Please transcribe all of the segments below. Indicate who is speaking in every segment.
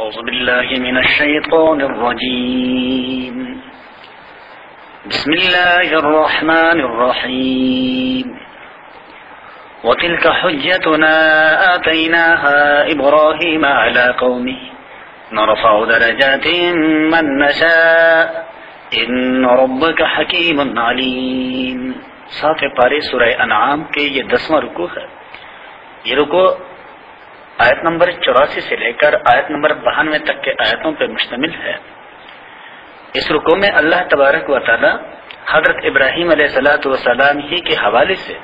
Speaker 1: أعوذ بالله من الشيطان الرجيم بسم الله الرحمن الرحيم وتلك حجتنا آتيناها إبراهيم على قومه نرفع درجات من نشاء إن ربك حكيم عليم. 7 پارے سورہ انعام کے یہ 10واں رکوع ہے. یہ رکوع آیت نمبر 84 سے لے کر آیت نمبر 92 تک کے آیتوں پر مشتمل ہے. اس رکوع میں اللہ تبارک و تعالی حضرت ابراہیم علیہ السلام ہی کے حوالے سے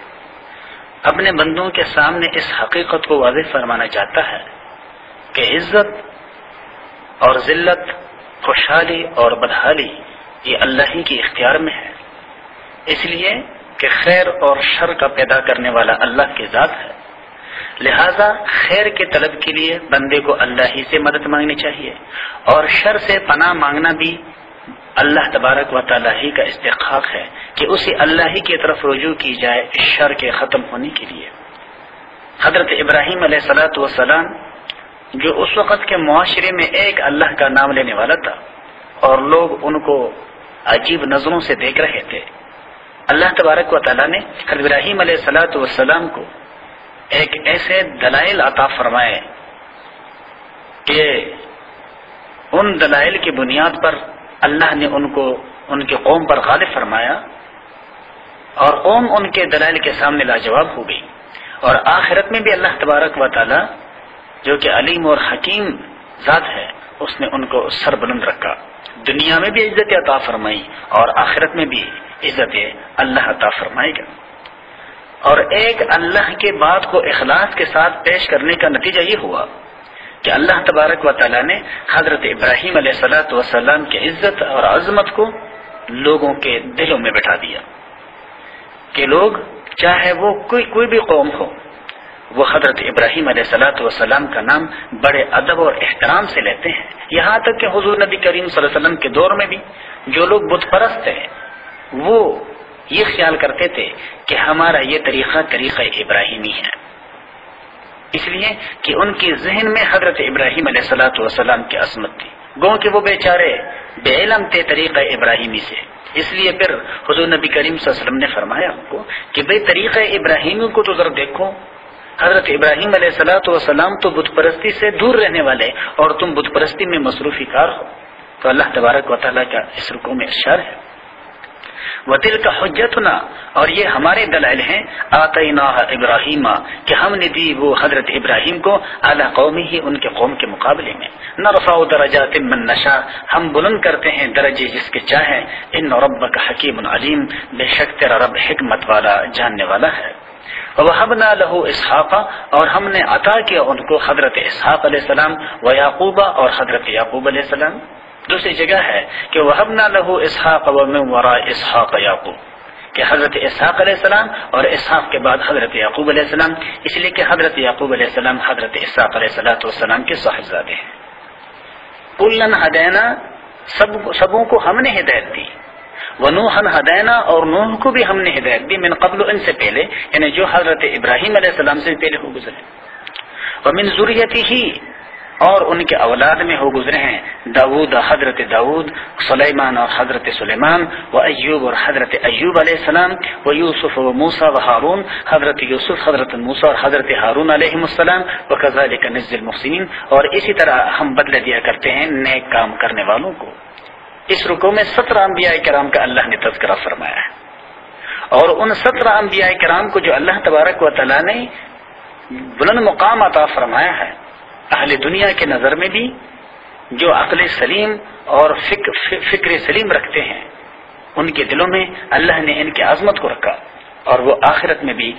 Speaker 1: اپنے بندوں کے سامنے اس حقیقت کو واضح فرمانا چاہتا ہے کہ عزت اور ذلت، خوشحالی اور بدحالی یہ اللہ ہی کے اختیار میں ہے، اس لیے کہ خیر اور شر کا پیدا کرنے والا اللہ کی ذات ہے. لہذا خیر کے طلب کے لیے بندے کو اللہ ہی سے مدد مانگنی چاہیے، اور شر سے پناہ مانگنا بھی اللہ تبارک و تعالی ہی کا استحقاق ہے کہ اسے اللہ ہی کی طرف رجوع کی جائے اس شر کے ختم ہونے کے لیے. حضرت ابراہیم علیہ السلام جو اس وقت کے معاشرے میں ایک اللہ کا نام لینے والا تھا اور لوگ ان کو عجیب نظروں سے دیکھ رہے تھے، اللہ تبارک و تعالی نے حضرت ابراہیم علیہ السلام کو ایک ایسے دلائل عطا فرمائے کہ ان دلائل کی بنیاد پر اللہ نے ان کے قوم پر غالب فرمایا، اور قوم ان کے دلائل کے سامنے لاجواب ہو گئی. اور آخرت میں بھی اللہ تبارک و تعالی جو کہ علیم اور حکیم ذات ہے، اس نے ان کو سر بلند رکھا. دنیا میں بھی عزت عطا فرمائی اور آخرت میں بھی عزت اللہ عطا فرمائے گا. اور ایک اللہ کے بات کو اخلاص کے ساتھ پیش کرنے کا نتیجہ یہ ہوا کہ اللہ تبارک و تعالی نے حضرت ابراہیم علیہ السلام کی عزت اور عظمت کو لوگوں کے دلوں میں بٹھا دیا کہ لوگ چاہے وہ کوئی بھی قوم ہو، وہ حضرت ابراہیم علیہ السلام کا نام بڑے ادب اور احترام سے لیتے ہیں. یہاں تک کہ حضور نبی کریم صلی اللہ علیہ وسلم کے دور میں بھی جو لوگ بت پرست تھے وہ یہ خیال کرتے تھے کہ ہمارا یہ طریقہ ابراہیمی ہے، اس لیے کہ ان کے ذہن میں حضرت ابراہیم علیہ السلام کی عظمت تھی. گو کہ وہ بیچارے بے علم تھے طریقہ ابراہیمی سے. اس لیے پھر حضور نبی کریم صلی اللہ علیہ وسلم نے فرمایا ان کو کہ بھئی طریقہ ابراہیمی کو تو ذرا دیکھو. حضرت ابراہیم علیہ السلام تو بت پرستی سے دور رہنے والے اور تم بت پرستی میں مصروفی کار ہو. تو اللہ تبارک و تعالیٰ کا اس رکوع میں ارشاد ہے وَتِلْكَ حُجَّتُنَا، اور یہ ہمارے دلائل ہیں آتَيْنَاهَا إِبْرَاهِيمَ کہ ہم نے دی وہ حضرت ابراہیم کو علی قومہ ان کے قوم کے مقابلے میں. نرفع درجات من نشاء، ہم بلند کرتے ہیں درجے جس کے چاہیں. ان ربک حکیم علیم، بے شک تیرا رب حکمت والا جاننے والا ہے. وَوَهَبْنَا لَهُ إِسْحَاقَ، اور ہم نے عطا کیا ان کو حضرت اسحاق علیہ السلام، وَيَعْقُوبَ اور حضرت یعقوب علیہ السلام. دوسری جگہ ہے کہ وَهَبْنَا لَهُ إِسْحَاقَ وَمِن وَرَاءِ إِسْحَاقَ يَعْقُوبَ، کہ حضرت اسحاق علیہ السلام اور اسحاق کے بعد حضرت یعقوب علیہ السلام، اس لیے کہ حضرت یعقوب علیہ السلام حضرت اسحاق علیہ السلام کے صاحبزادے ہیں. کُلًّا هَدَيْنَا، سبوں کو ہم نے ہدایت دی. وَنُوحًا هَدَيْنَا، اور نوح کو بھی ہم نے ہدایت دی. من قبل، ان سے پہلے، یعنی جو حضرت ابراہیم علیہ السلام سے پہلے ہو گزرے. وَمِن ذُرِّيَّتِهِ، اور ان کے اولاد میں ہو گزرے ہیں داؤد، حضرت داؤد، سلیمان اور حضرت سلیمان، و ایوب اور حضرت ایوب علیہ السلام، و یوسف و موسیٰ و ہارون، حضرت یوسف، حضرت موسیٰ اور حضرت ہارون علیہ السلام. وکذالک نجزی المحسنین، اور اسی طرح ہم بدلہ دیا کرتے ہیں نیک کام کرنے والوں کو. اس رکوع میں 17 انبیاء کرام کا اللہ نے تذکرہ فرمایا ہے، اور ان 17 انبیاء کرام کو جو اللہ تبارک و تعالی نے بلند مقام عطا فرمایا ہے، اہل دنیا کے نظر میں بھی جو عقل سلیم اور فکر سلیم رکھتے ہیں ان کے دلوں میں اللہ نے ان کی عظمت کو رکھا، اور وہ آخرت میں بھی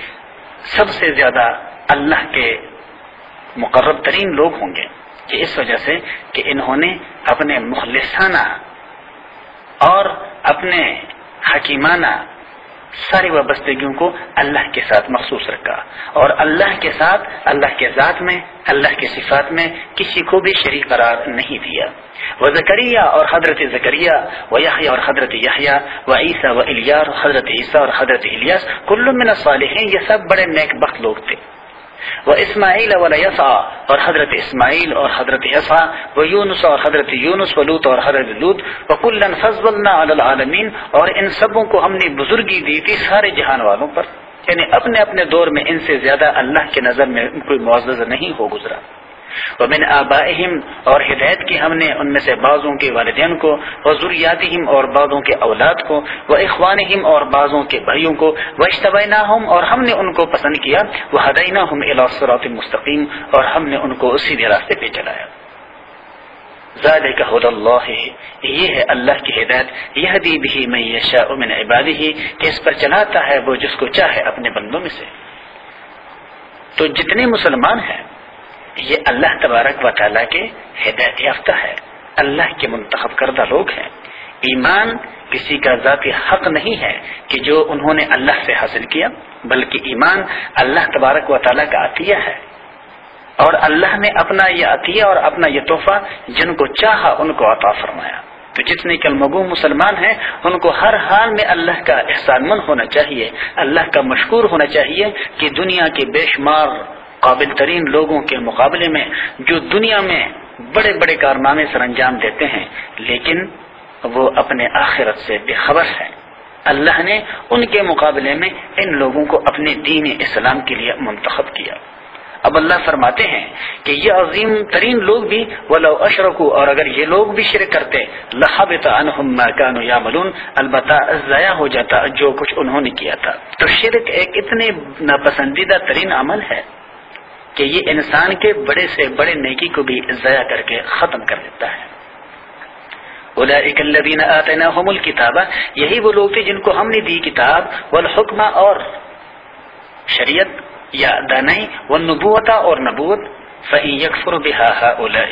Speaker 1: سب سے زیادہ اللہ کے مقرب ترین لوگ ہوں گے، کہ اس وجہ سے کہ انہوں نے اپنے مخلصانہ اور اپنے حکیمانہ ساری وابستگیوں کو اللہ کے ساتھ مخصوص رکھا، اور اللہ کے ساتھ، اللہ کے ذات میں، اللہ کے صفات میں کسی کو بھی شریک قرار نہیں دیا. وزکریا اور حضرت زکریا، ویحییٰ اور حضرت یحییٰ، وعیسیٰ والیاس، حضرت عیسیٰ اور حضرت الیاس، کل من الصالحین، یہ سب بڑے نیک بخت لوگ تھے. وہ اسماعیل والیسع اور حضرت اسماعیل اور حضرت یسع، وہ یونس اور حضرت یونس، و لوط اور حضرت لوط، وکلا فضلنا علی العالمین، اور ان سبوں کو ہم نے بزرگی دی تھی سارے جہان والوں پر، یعنی اپنے اپنے دور میں ان سے زیادہ اللہ کی نظر میں کوئی معزز نہیں ہو گزرا۔ ومن آبائہم، اور ہدایت کی ہم نے ان میں سے بعضوں کے والدین کو، وذریاتہم اور بعضوں کے اولاد کو، واخوانہم اور بعضوں کے بھائیوں کو، واجتبیناہم اور ہم نے ان کو پسند کیا، وہدیناہم الی صراط مستقیم اور ہم نے ان کو سیدھے راستے پہ چلایا۔ ذالک ھدی اللہ، یہ ہے اللہ کی ہدایت، یہدی بہ من یشاء من عبادہ، کہ اس پر چلاتا ہے وہ جس کو چاہے اپنے بندوں میں سے۔ تو جتنے مسلمان ہیں یہ اللہ تبارک و تعالیٰ کے ہدایت یافتہ ہے، اللہ کے منتخب کردہ لوگ ہیں۔ ایمان کسی کا ذاتی حق نہیں ہے کہ جو انہوں نے اللہ سے حاصل کیا، بلکہ ایمان اللہ تبارک و تعالیٰ کا عطیہ ہے، اور اللہ نے اپنا یہ عطیہ اور اپنا یہ تحفہ جن کو چاہا ان کو عطا فرمایا۔ تو جتنے کلمہ گو مسلمان ہیں ان کو ہر حال میں اللہ کا احسان مند ہونا چاہیے، اللہ کا مشکور ہونا چاہیے کہ دنیا کے بے شمار قابل ترین لوگوں کے مقابلے میں جو دنیا میں بڑے بڑے کارنامے سر انجام دیتے ہیں لیکن وہ اپنے آخرت سے بے خبر ہیں، اللہ نے ان کے مقابلے میں ان لوگوں کو اپنے دین اسلام کے لیے منتخب کیا۔ اب اللہ فرماتے ہیں کہ یہ عظیم ترین لوگ بھی ولو اشرکوا، اور اگر یہ لوگ بھی شرک کرتے، لحبط عنہم ما كانوا يعملون، البتہ ضائع ہو جاتا جو کچھ انہوں نے کیا تھا۔ تو شرک ایک اتنے ناپسندیدہ ترین عمل ہے کہ یہ انسان کے بڑے سے بڑے نیکی کو بھی ضائع کر کے ختم کر دیتا ہے۔ اولئک الذین آتیناہم الکتاب، یہی وہ لوگ تھے جن کو ہم نے دی کتاب، والحکم اور شریعت یا دانائی، والنبوۃ اور نبوت، فإن یکفر بها ہؤلاء،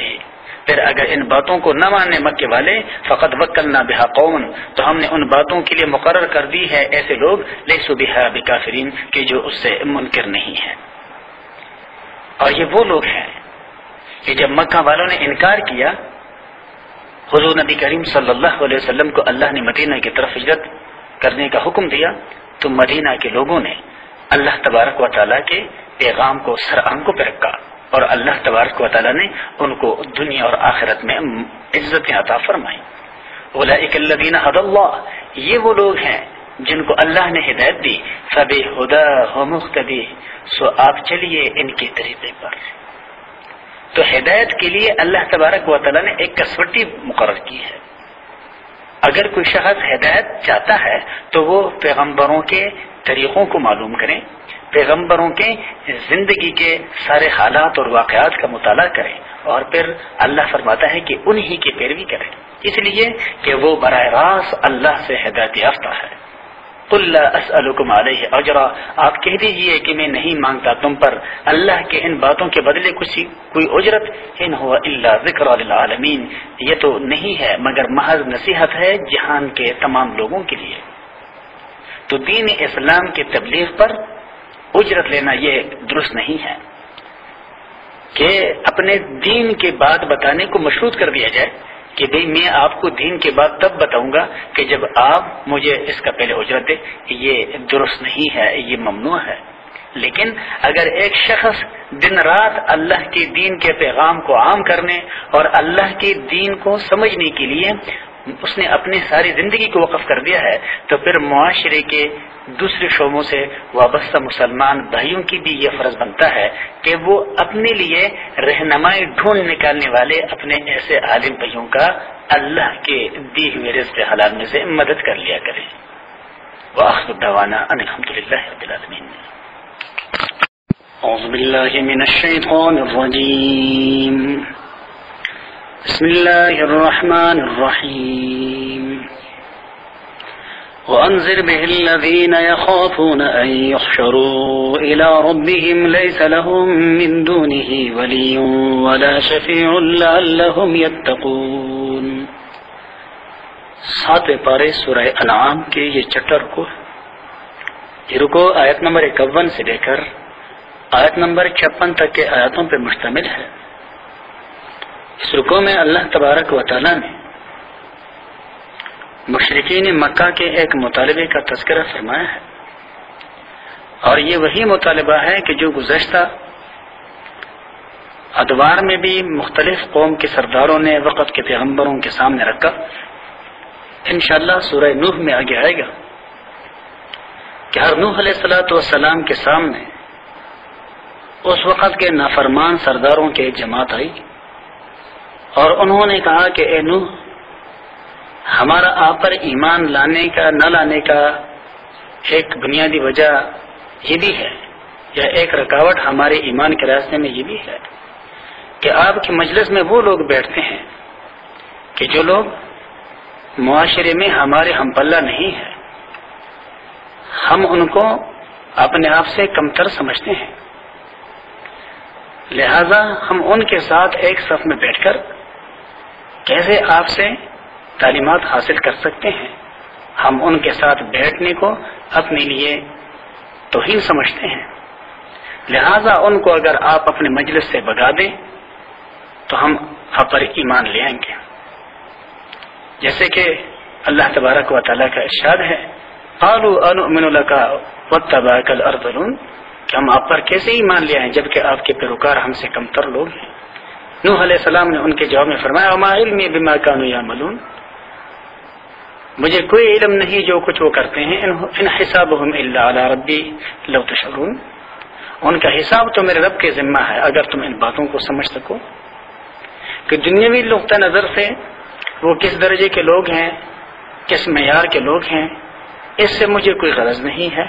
Speaker 1: پھر اگر ان باتوں کو نہ ماننے مکے والے، فقد وکلنا بها قوما، تو ہم نے ان باتوں کے لیے مقرر کر دی ہے ایسے لوگ، لیسوا بها بکافرین، کہ جو اس سے منکر نہیں ہیں۔ اور یہ وہ لوگ ہیں کہ جب مکہ والوں نے انکار کیا، حضور نبی کریم صلی اللہ علیہ وسلم کو اللہ نے مدینہ کی طرف ہجرت کرنے کا حکم دیا، تو مدینہ کے لوگوں نے اللہ تبارک و تعالیٰ کے پیغام کو سر آنکھوں پہ رکھا، اور اللہ تبارک و تعالیٰ نے ان کو دنیا اور آخرت میں عزتیں عطا فرمائی۔ اولئک الذین ھدی اللہ، یہ وہ لوگ ہیں جن کو اللہ نے ہدایت دی، فبہداہ مقتدی، سو آپ چلیے ان کے طریقے پر۔ تو ہدایت کے لیے اللہ تبارک و تعالیٰ نے ایک کسوٹی مقرر کی ہے۔ اگر کوئی شخص ہدایت چاہتا ہے تو وہ پیغمبروں کے طریقوں کو معلوم کریں، پیغمبروں کے زندگی کے سارے حالات اور واقعات کا مطالعہ کریں، اور پھر اللہ فرماتا ہے کہ انہی کی پیروی کریں، اس لیے کہ وہ براہ راست اللہ سے ہدایت یافتہ ہے۔ قل لا اسألکم علیہ اجرا، آپ کہہ دیجئے کہ میں نہیں مانگتا تم پر اللہ کے ان باتوں کے بدلے کوئی اجرت، ان ہوا الا ذکر للعالمین، یہ تو نہیں ہے مگر محض نصیحت ہے جہان کے تمام لوگوں کے لیے۔ تو دین اسلام کی تبلیغ پر اجرت لینا یہ درست نہیں ہے کہ اپنے دین کے بات بتانے کو مشروط کر دیا جائے کہ بھئی میں آپ کو دین کے بعد تب بتاؤں گا کہ جب آپ مجھے اس کا پہلے اجرت دے، یہ درست نہیں ہے، یہ ممنوع ہے۔ لیکن اگر ایک شخص دن رات اللہ کے دین کے پیغام کو عام کرنے اور اللہ کے دین کو سمجھنے کے لیے اس نے اپنی ساری زندگی کو وقف کر دیا ہے، تو پھر معاشرے کے دوسرے شعبوں سے وابستہ مسلمان بھائیوں کی بھی یہ فرض بنتا ہے کہ وہ اپنے لیے رہنمائی ڈھونڈ نکالنے والے اپنے ایسے عالم بھائیوں کا اللہ کے دی ہوئے رزق حلال میں سے مدد کر لیا کریں۔ وآخر دعوانا ان الحمدللہ رب العالمین۔ اعوذ باللہ من الشیطان الرجیم، بسم اللہ الرحمن الرحیم۔ وأنذر به الذين يخافون أن يحشروا إلى ربهم ليس لهم من دونه ولي ولا شفيع لعلهم يتقون۔ 7 پارے سورہ انعام کے یہ چیپٹر کو یہ رکو آیت نمبر 51 سے لے کر آیت نمبر 56 تک کے آیاتوں پر مشتمل ہے۔ اس رکو میں اللہ تبارک و تعالی نے مشرکین مکہ کے ایک مطالبے کا تذکرہ فرمایا ہے، اور یہ وہی مطالبہ ہے کہ جو گزشتہ ادوار میں بھی مختلف قوم کے سرداروں نے وقت کے پیغمبروں کے سامنے رکھا. انشاءاللہ سورہ نوح میں آگے آئے گا کہ ہر نوح علیہ السلام کے سامنے اس وقت کے نافرمان سرداروں کی ایک جماعت آئی اور انہوں نے کہا کہ اے نوح، ہمارا آپ پر ایمان لانے کا نہ لانے کا ایک بنیادی وجہ یہ بھی ہے، یا ایک رکاوٹ ہمارے ایمان کے راستے میں یہ بھی ہے کہ آپ کی مجلس میں وہ لوگ بیٹھتے ہیں کہ جو لوگ معاشرے میں ہمارے ہم پلہ نہیں ہے، ہم ان کو اپنے آپ سے کمتر سمجھتے ہیں، لہذا ہم ان کے ساتھ ایک صف میں بیٹھ کر کیسے آپ سے تعلیمات حاصل کر سکتے ہیں. ہم ان کے ساتھ بیٹھنے کو اپنے لیے توہین سمجھتے ہیں، لہذا ان کو اگر آپ اپنے مجلس سے بھگا دیں تو ہم آپ پر ایمان لے آئیں گے. جیسے کہ اللہ تبارک و تعالیٰ کا ارشاد ہے، قالوا انؤمن لك واتبعك الارذلون، کہ ہم آپ پر کیسے ایمان لے آئیں جبکہ آپ کے پیروکار ہم سے کمتر لوگ ہیں. نوح علیہ السلام نے ان کے جواب میں فرمایا، وما علمی بما كانوا يعملون، مجھے کوئی علم نہیں جو کچھ وہ کرتے ہیں، ان حسابهم الا على ربی لو تشعرون، ان کا حساب تو میرے رب کے ذمہ ہے اگر تم ان باتوں کو سمجھ سکو کہ دنیاوی نقطہ نظر سے وہ کس درجے کے لوگ ہیں، کس معیار کے لوگ ہیں، اس سے مجھے کوئی غرض نہیں ہے.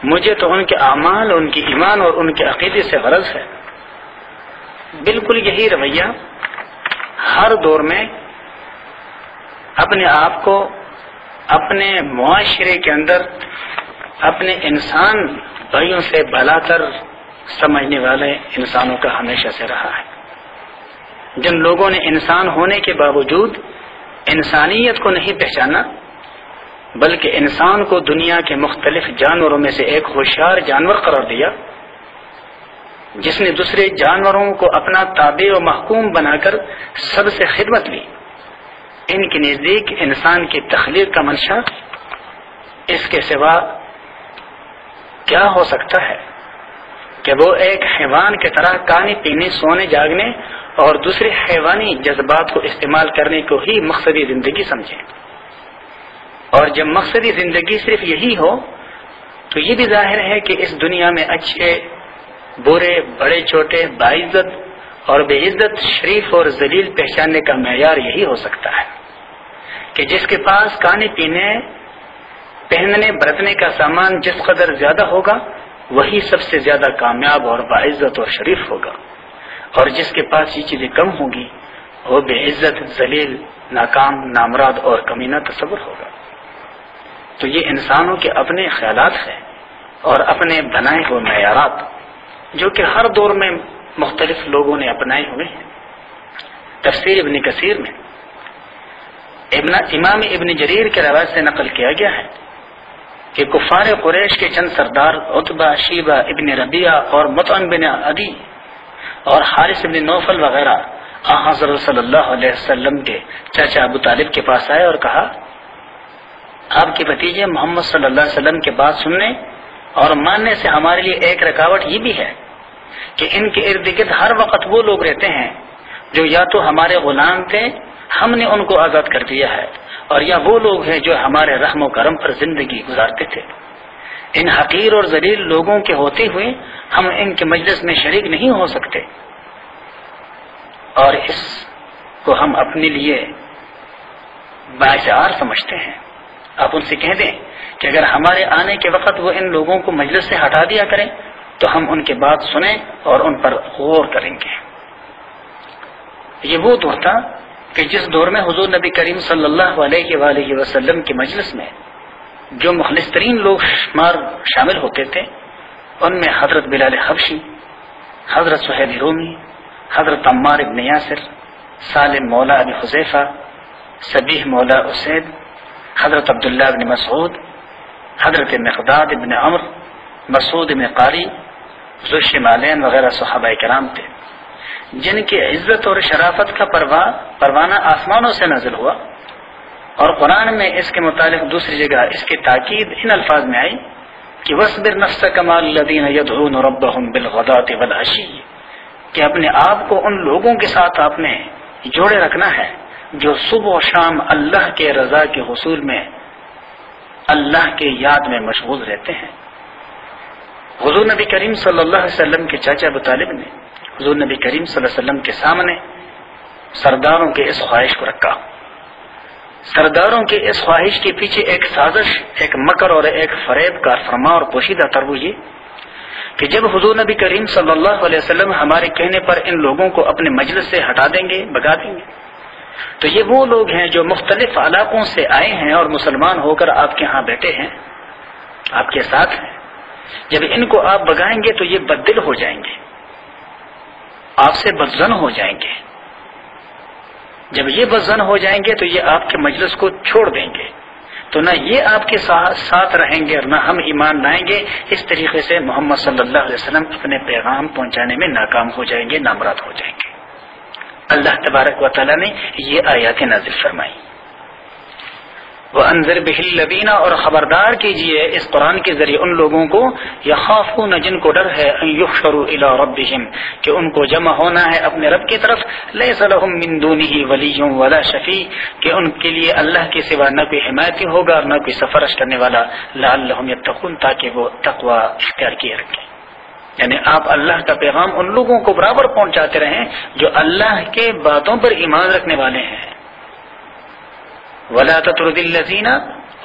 Speaker 1: مجھے تو ان کے اعمال، ان کی ایمان اور ان کے عقیدے سے غرض ہے. بالکل یہی رویہ ہر دور میں اپنے آپ کو اپنے معاشرے کے اندر اپنے انسان بھائیوں سے بھلا تر سمجھنے والے انسانوں کا ہمیشہ سے رہا ہے. جن لوگوں نے انسان ہونے کے باوجود انسانیت کو نہیں پہچانا بلکہ انسان کو دنیا کے مختلف جانوروں میں سے ایک ہوشیار جانور قرار دیا، جس نے دوسرے جانوروں کو اپنا تابع و محکوم بنا کر سب سے خدمت لی، ان کے نزدیک انسان کی تخلیق کا منشا اس کے سوا کیا ہو سکتا ہے کہ وہ ایک حیوان کی طرح کھانے پینے، سونے جاگنے اور دوسرے حیوانی جذبات کو استعمال کرنے کو ہی مقصدی زندگی سمجھیں. اور جب مقصدی زندگی صرف یہی ہو تو یہ بھی ظاہر ہے کہ اس دنیا میں اچھے برے، بڑے چھوٹے، باعزت اور بے عزت، شریف اور ذلیل پہچاننے کا معیار یہی ہو سکتا ہے کہ جس کے پاس کھانے پینے، پہننے برتنے کا سامان جس قدر زیادہ ہوگا وہی سب سے زیادہ کامیاب اور باعزت اور شریف ہوگا، اور جس کے پاس یہ چیزیں کم ہوں گی وہ بے عزت، ذلیل، ناکام، نامراد اور کمینہ تصور ہوگا. تو یہ انسانوں کے اپنے خیالات ہیں اور اپنے بنائے ہوئے معیارات جو کہ ہر دور میں مختلف لوگوں نے اپنائے ہوئے ہیں. تفسیر ابن کثیر میں امام ابن جریر کے روایت سے نقل کیا گیا ہے کہ کفار قریش کے چند سردار عتبہ، شیبہ ابن ربیعہ اور مطعم بن عدی اور حارث بن نوفل وغیرہ حضرت صلی اللہ علیہ وسلم کے چچا ابو طالب کے پاس آئے اور کہا، آپ کے بھتیجے محمد صلی اللہ علیہ وسلم کے بات سننے اور ماننے سے ہمارے لیے ایک رکاوٹ یہ بھی ہے کہ ان کے ارد گرد ہر وقت وہ لوگ رہتے ہیں جو یا تو ہمارے غلام تھے، ہم نے ان کو آزاد کر دیا ہے، اور یا وہ لوگ ہیں جو ہمارے رحم و کرم پر زندگی گزارتے تھے. ان حقیر اور ذلیل لوگوں کے ہوتے ہوئے ہم ان کے مجلس میں شریک نہیں ہو سکتے، اور اس کو ہم اپنے لیے باعث عار سمجھتے ہیں. آپ ان سے کہہ دیں کہ اگر ہمارے آنے کے وقت وہ ان لوگوں کو مجلس سے ہٹا دیا کریں تو ہم ان کے بات سنیں اور ان پر غور کریں گے. یہ وہ دور تھا کہ جس دور میں حضور نبی کریم صلی اللہ علیہ وآلہ وسلم کی مجلس میں جو مخلص ترین لوگ شامل ہوتے تھے ان میں حضرت بلال حبشی، حضرت سہیل رومی، حضرت عمار ابن یاسر، سالم مولا ابی حذیفہ، سبیح مولا اسید، حضرت عبداللہ ابن مسعود، حضرت مقداد ابن عمر، مسعود ابن قاری، ذو الشمالین وغیرہ صحابہ کرام تھے جن کی عزت اور شرافت کا پروانہ آسمانوں سے نازل ہوا. اور قرآن میں اس کے متعلق دوسری جگہ اس کی تاکید ان الفاظ میں آئی کہ وَاصْبِرْ نَفْسَكَ مَعَ الَّذِينَ يَدْعُونَ رَبَّهُمْ بِالْغَدَاةِ وَالْعَشِيِّ کہ اپنے آپ کو ان لوگوں کے ساتھ آپ نے جوڑے رکھنا ہے جو صبح و شام اللہ کے رضا کے حصول میں اللہ کے یاد میں مشغول رہتے ہیں۔ حضور نبی کریم صلی اللہ علیہ وسلم کے چاچا ابو طالب نے حضور نبی کریم صلی اللہ علیہ وسلم کے سامنے سرداروں کے اس خواہش کو رکھا۔ سرداروں کے اس خواہش کے پیچھے ایک سازش، ایک مکر اور ایک فریب کا فرما اور پوشیدہ تربوز یہ کہ جب حضور نبی کریم صلی اللہ علیہ وسلم ہمارے کہنے پر ان لوگوں کو اپنے مجلس سے ہٹا دیں گے، بھگا دیں گے، تو یہ وہ لوگ ہیں جو مختلف علاقوں سے آئے ہیں اور مسلمان ہو کر آپ کے ہاں بیٹھے ہیں، آپ کے ساتھ ہیں۔ جب ان کو آپ بھگائیں گے تو یہ بددل ہو جائیں گے، آپ سے بدظن ہو جائیں گے۔ جب یہ بدظن ہو جائیں گے تو یہ آپ کے مجلس کو چھوڑ دیں گے، تو نہ یہ آپ کے ساتھ رہیں گے اور نہ ہم ایمان لائیں گے۔ اس طریقے سے محمد صلی اللہ علیہ وسلم اپنے پیغام پہنچانے میں ناکام ہو جائیں گے، نامراد ہو جائیں گے۔ اللہ تبارک و تعالیٰ نے یہ آیات نازل فرمائی۔ وَأَنذِرْ بِهِ الَّذِينَ، اور خبردار کیجئے اس قرآن کے ذریعے ان لوگوں کو یخافون، جن کو ڈر ہے، ان یحشروا الی ربہم، کہ ان کو جمع ہونا ہے اپنے رب کی طرف، لیس لہم من دونہ ولی ولا شفیع، کہ ان کے لیے اللہ کے سوا نہ کوئی حمایتی ہوگا اور نہ کوئی سفارش کرنے والا، لعلہم یتقون، تاکہ وہ تقوی اختیار کیے رکھیں۔ یعنی آپ اللہ کا پیغام ان لوگوں کو برابر پہنچاتے رہیں جو اللہ کے باتوں پر ایمان رکھنے والے ہیں۔ وَلَا تَطْرُدِ الَّذِينَ،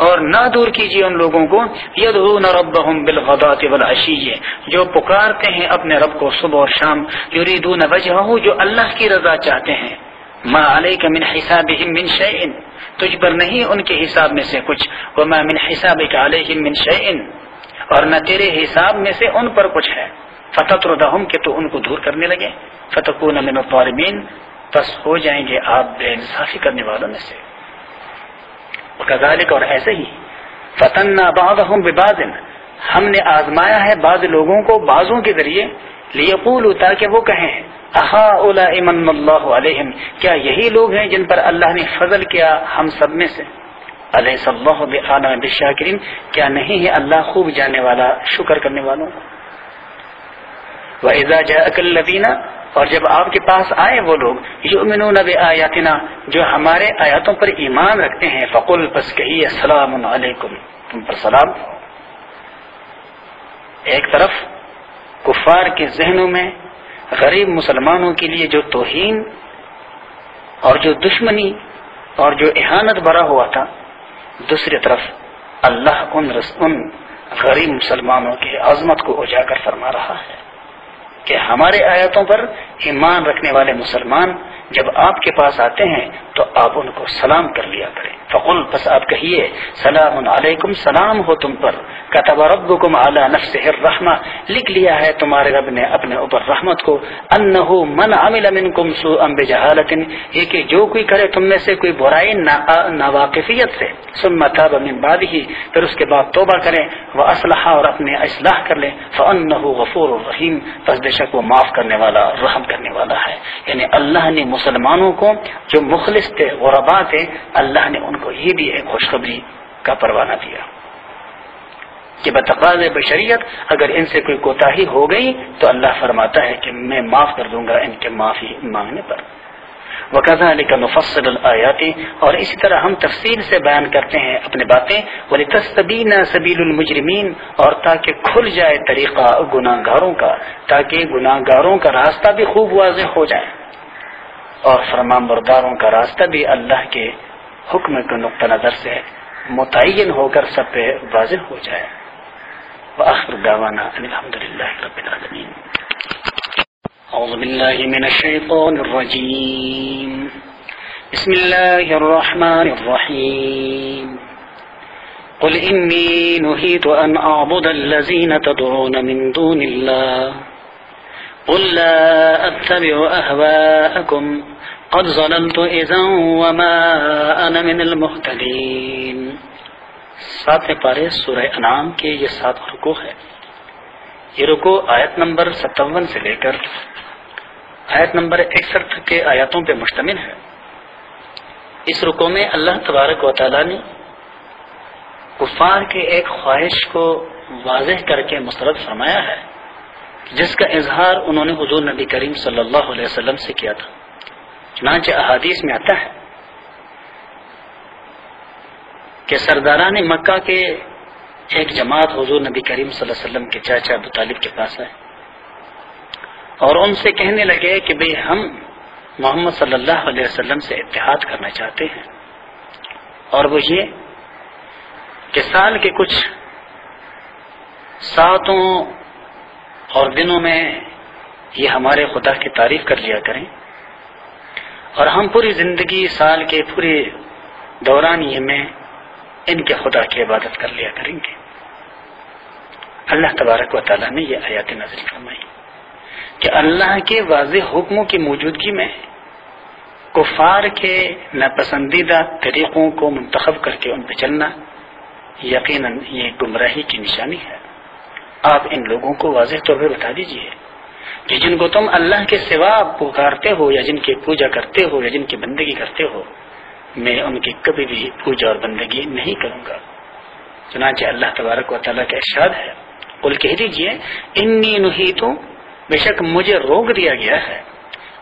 Speaker 1: اور نہ دور کیجیے ان لوگوں کو، يَدْعُونَ رَبَّهُمْ بِالْغَدَاةِ وَالْعَشِيِّ، جو پکارتے ہیں اپنے رب کو صبح اور شام، يُرِيدُونَ وَجْهَهُ، جو اللہ کی رضا چاہتے ہیں، مَا عَلَيْكَ مِنْ حِسَابِهِمْ مِنْ شَيْءٍ، تجھ پر نہیں ان کے حساب میں سے کچھ، وَمَا مِنْ حِسَابِكَ عَلَيْهِمْ مِنْ شَيْءٍ، اور نہ تیرے حساب میں سے ان پر کچھ ہے، فَتَطْرُدَهُمْ، کہ تو ان کو دور کرنے لگے، فَتَكُونَ مِنَ الظَّالِمِينَ، پس ہو جائیں گے آپ بے انصافی کرنے والوں میں سے۔ وَكَذَلِكَ، اور ایسے ہی، فَتَنَّا بَعْضَهُمْ بِبَعْضٍ، ہم نے آزمایا ہے بعض لوگوں کو بعضوں کے ذریعے، لِيَقُولُوا، تاکہ وہ کہیں، أَهَٰؤُلَاءِ مَنَّ اللَّهُ عَلَيْهِمْ، کیا یہی لوگ ہیں جن پر اللہ نے فضل کیا ہم سب میں سے، أَلَيْسَ اللَّهُ بِأَعْلَمَ بِالشَّاكِرِينَ، کیا نہیں ہے اللہ خوب جاننے والا شکر کرنے والوں کو۔ وَإِذَا جَاءَكَ الَّذِينَ، اور جب آپ کے پاس آئے وہ لوگ، یؤمنون بآیاتنا، جو ہمارے آیاتوں پر ایمان رکھتے ہیں، فقل، پس کہیے، السلام علیکم، تم پر سلام۔ ایک طرف کفار کے ذہنوں میں غریب مسلمانوں کے لیے جو توہین اور جو دشمنی اور جو اہانت بھرا ہوا تھا، دوسری طرف اللہ ان غریب مسلمانوں کی عظمت کو اجاگر فرما رہا ہے کہ ہمارے آیاتوں پر ایمان رکھنے والے مسلمان جب آپ کے پاس آتے ہیں تو آپ ان کو سلام کر لیا کریں۔ فقل، پس آپ کہیے، سلام علیکم، سلام ہو تم پر، کتب ربکم علی نفسہ الرحمہ، لکھ لیا ہے تمہارے رب نے اپنے اوپر رحمت کو، انہ من عمل منکم سوءا بجہالۃ، یہ کہ جو کوئی کرے تم میں سے کوئی برائی ناواقفیت سے، ثم تاب من بعدہ، پھر اس کے بعد توبہ کریں، واصلح، اور اپنے اصلاح کر لیں، فانہ غفور الرحیم، پس بے شک وہ معاف کرنے والا رحم کرنے والا ہے۔ یعنی اللہ نے مسلمانوں کو جو مخلص تھے، غرباء تھے، اللہ نے ان کو یہ بھی ایک خوشخبری کا پروانہ دیا کہ بتقاض بشریت اگر ان سے کوئی کوتاہی ہو گئی تو اللہ فرماتا ہے کہ میں معاف کر دوں گا ان کے معافی مانگنے پر۔ وَكَذَلِكَ نُفَصِّلُ الْآيَاتِ، اور اسی طرح ہم تفصیل سے بیان کرتے ہیں اپنے باتیں، وَلِتَسْتَبِينَ سَبِيلُ الْمُجْرِمِينَ، اور تاکہ کھل جائے طریقہ گناہ گاروں کا، تاکہ گناہ گاروں کا راستہ بھی خوب واضح ہو جائے اور فرمانبرداروں کا راستہ بھی اللہ کے حکم کے نقطہ نظر سے متعین ہو کر سب پہ واضح ہو جائے۔ وآخر دعوانا ان الحمد للہ رب العالمین۔ اعوذ باللہ من الشیطان الرجیم، بسم اللہ الرحمن الرحیم، قل انی نہیت ان اعبد الذین تدعون من دون اللہ، قل لا اتبع اہواءکم قد ظلمت اذا وما انا من المهتدین۔ 7ویں پارے سورہ انعام کے یہ 7 رکوع ہے۔ یہ رکوع آیت نمبر 57 سے لے کر آیت نمبر 61 کے آیاتوں پہ مشتمل ہے۔ اس رکوع میں اللہ تبارک و تعالی نے کفار کے ایک خواہش کو واضح کر کے مسترد فرمایا ہے جس کا اظہار انہوں نے حضور نبی کریم صلی اللہ علیہ وسلم سے کیا تھا. چنانچہ احادیث میں آتا ہے کہ سرداران مکہ کے ایک جماعت حضور نبی کریم صلی اللہ علیہ وسلم کے چاچا ابو طالب کے پاس آئے اور ان سے کہنے لگے کہ بھئی ہم محمد صلی اللہ علیہ وسلم سے اتحاد کرنا چاہتے ہیں، اور وہ یہ کہ سال کے کچھ ساعتوں اور دنوں میں یہ ہمارے خدا کی تعریف کر لیا کریں، اور ہم پوری زندگی سال کے پورے دوران یہ میں ان کے خدا کی عبادت کر لیا کریں گے. اللہ تبارک و تعالیٰ نے یہ آیات نازل فرمائی کہ اللہ کے واضح حکموں کی موجودگی میں کفار کے ناپسندیدہ طریقوں کو منتخب کر کے ان پہ چلنا یقیناً یہ گمراہی کی نشانی ہے. آپ ان لوگوں کو واضح طور پہ بتا دیجئے کہ جن کو تم اللہ کے سوا پکارتے ہو یا جن کی پوجا کرتے ہو یا جن کی بندگی کرتے ہو، میں ان کی کبھی بھی پوجا اور بندگی نہیں کروں گا. چنانچہ اللہ تبارک و تعالیٰ کا ارشاد ہے، قل کہہ دیجئے انی نہیت، بے شک مجھے روک دیا گیا ہے،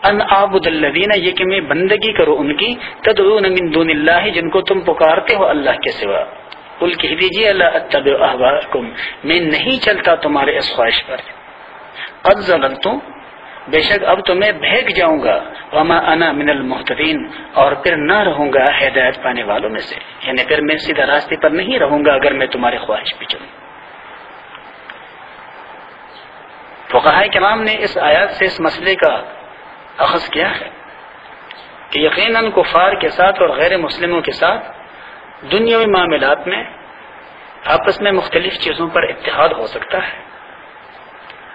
Speaker 1: ان اعبد الذین، یہ کہ میں بندگی کروں ان کی، تدعون من دون اللہ، جن کو تم پکارتے ہو اللہ کے سوا. قل کہہ دیجئے لا اتبع اہواءکم، میں نہیں چلتا تمہارے اس خواہش پر. قد ضللت، بے شک اب تو میں بھیگ جاؤں گا، وما انا من المہتدین، اور پھر نہ رہوں گا ہدایت پانے والوں میں سے، یعنی پھر میں سیدھا راستے پر نہیں رہوں گا اگر میں تمہاری خواہش پہ چلوں. فقہاء کرام نے اس آیات سے اس مسئلے کا اخذ کیا ہے کہ یقیناً کفار کے ساتھ اور غیر مسلموں کے ساتھ دنیاوی معاملات میں آپس میں مختلف چیزوں پر اتحاد ہو سکتا ہے،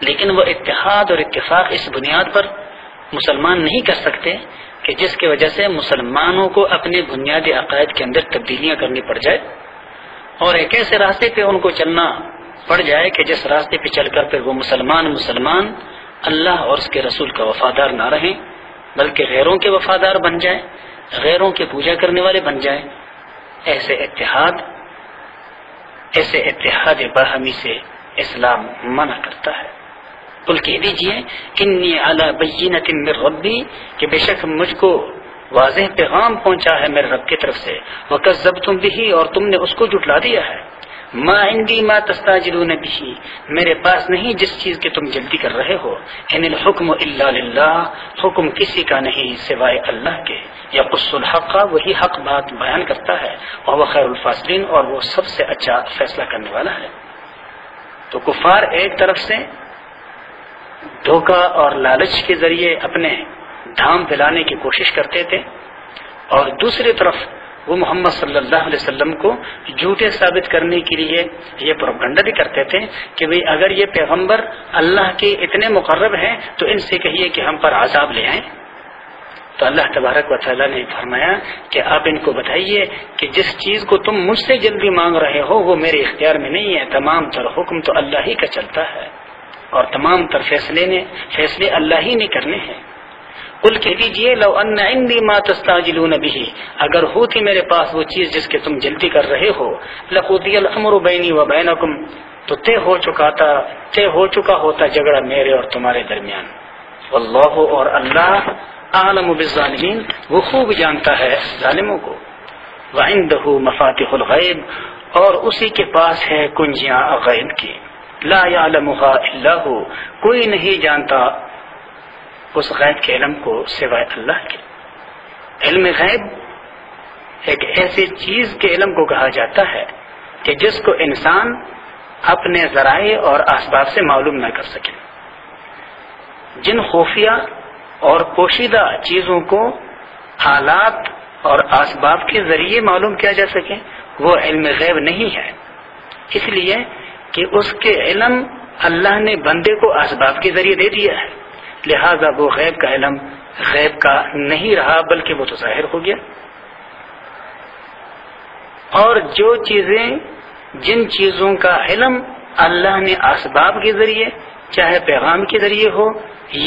Speaker 1: لیکن وہ اتحاد اور اتفاق اس بنیاد پر مسلمان نہیں کر سکتے کہ جس کی وجہ سے مسلمانوں کو اپنے بنیادی عقائد کے اندر تبدیلیاں کرنی پڑ جائے اور ایک ایسے راستے پہ ان کو چلنا پڑ جائے کہ جس راستے پہ چل کر پھر وہ مسلمان اللہ اور اس کے رسول کا وفادار نہ رہیں بلکہ غیروں کے وفادار بن جائیں، غیروں کے پوجا کرنے والے بن جائیں. ایسے اتحاد باہمی سے اسلام منع کرتا ہے. قل کہہ دیجئے انی علی بینۃ من ربی، کہ بے شک مجھ کو واضح پیغام پہنچا ہے میرے رب کی طرف سے، وکذبتم بہ، اور تم نے اس کو جھٹلا دیا ہے. ما عندی ما تستعجلون بہ، میرے پاس نہیں جس چیز کی تم جلدی کر رہے ہو. ان الحکم الا للہ، حکم کسی کا نہیں سوائے اللہ کے. یقص الحق، وہی حق بات بیان کرتا ہے، وهو خیر الفاصلین، اور وہ سب سے اچھا فیصلہ کرنے والا ہے. تو کفار ایک طرف سے دھوکہ اور لالچ کے ذریعے اپنے دھام پھیلانے کی کوشش کرتے تھے، اور دوسری طرف وہ محمد صلی اللہ علیہ وسلم کو جھوٹے ثابت کرنے کے لیے یہ پروپیگنڈا بھی کرتے تھے کہ بھئی اگر یہ پیغمبر اللہ کے اتنے مقرب ہیں تو ان سے کہیے کہ ہم پر عذاب لے آئیں. تو اللہ تبارک و تعالیٰ نے فرمایا کہ آپ ان کو بتائیے کہ جس چیز کو تم مجھ سے جلدی مانگ رہے ہو وہ میرے اختیار میں نہیں ہے. تمام تر حکم تو اللہ ہی کا چلتا ہے اور تمام تر فیصلے اللہ ہی نے کرنے ہیں. قل کہہ دیجئے لو ان عندی ما تستعجلون به، اگر ہوتی میرے پاس وہ چیز جس کے تم جلدی کر رہے ہو، لقضی الامر بینی و بینکم، تو طے ہو چکا ہوتا جھگڑا میرے اور تمہارے درمیان. واللہ، اور اللہ، عالم بالظالمین، وہ خوب جانتا ہے ظالموں کو. وعنده مفاتیح الغیب، اور اسی کے پاس ہے کنجیاں غیب کی. لا يعلمها الا هو، کوئی نہیں جانتا اس غیب کے علم کو سوائے اللہ کے. علم غیب ایک ایسی چیز کے علم کو کہا جاتا ہے کہ جس کو انسان اپنے ذرائع اور اسباب سے معلوم نہ کر سکے. جن خفیہ اور پوشیدہ چیزوں کو حالات اور اسباب کے ذریعے معلوم کیا جا سکے وہ علم غیب نہیں ہے، اس لیے کہ اس کے علم اللہ نے بندے کو اسباب کے ذریعے دے دیا ہے، لہذا وہ غیب کا علم غیب کا نہیں رہا بلکہ وہ تو ظاہر ہو گیا. اور جن چیزوں کا علم اللہ نے اسباب کے ذریعے، چاہے پیغام کے ذریعے ہو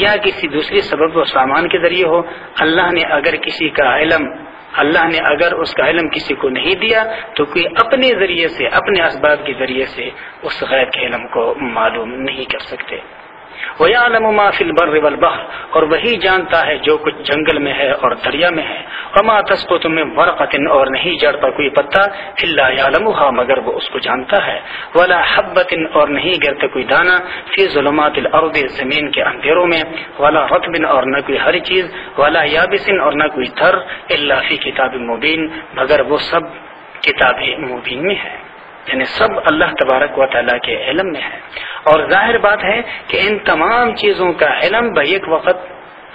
Speaker 1: یا کسی دوسری سبب و سامان کے ذریعے ہو، اللہ نے اگر اس کا علم کسی کو نہیں دیا تو کوئی اپنے ذریعے سے، اپنے اسباب کے ذریعے سے اس غیب کے علم کو معلوم نہیں کر سکتے.
Speaker 2: وَيَعْلَمُ مَا فِي الْبَرِّ وَالْبَحْرِ، اور وہی جانتا ہے جو کچھ جنگل میں ہے اور دریا میں ہے. وَمَا تَسْقُطُ مِن وَرَقَةٍ، اور نہیں جڑتا کوئی پتا إِلَّا يَعْلَمُهَا، مگر وہ اس کو جانتا ہے. وَلَا حَبَّةٍ، اور نہیں گرتا کوئی دانا فِي ظُلُمَاتِ الْأَرْضِ، زمین کے اندھیروں میں. وَلَا رَطْبٍ، اور نہ کوئی ہری چیز. وَلَا يَابِسٍ، اور نہ کوئی تر. إِلَّا فِي كِتَابٍ مُبِينٍ، مگر وہ سب کتاب مبین میں ہے، یعنی سب اللہ تبارک و تعالیٰ کے علم میں ہے. اور ظاہر بات ہے کہ ان تمام چیزوں کا علم بیک وقت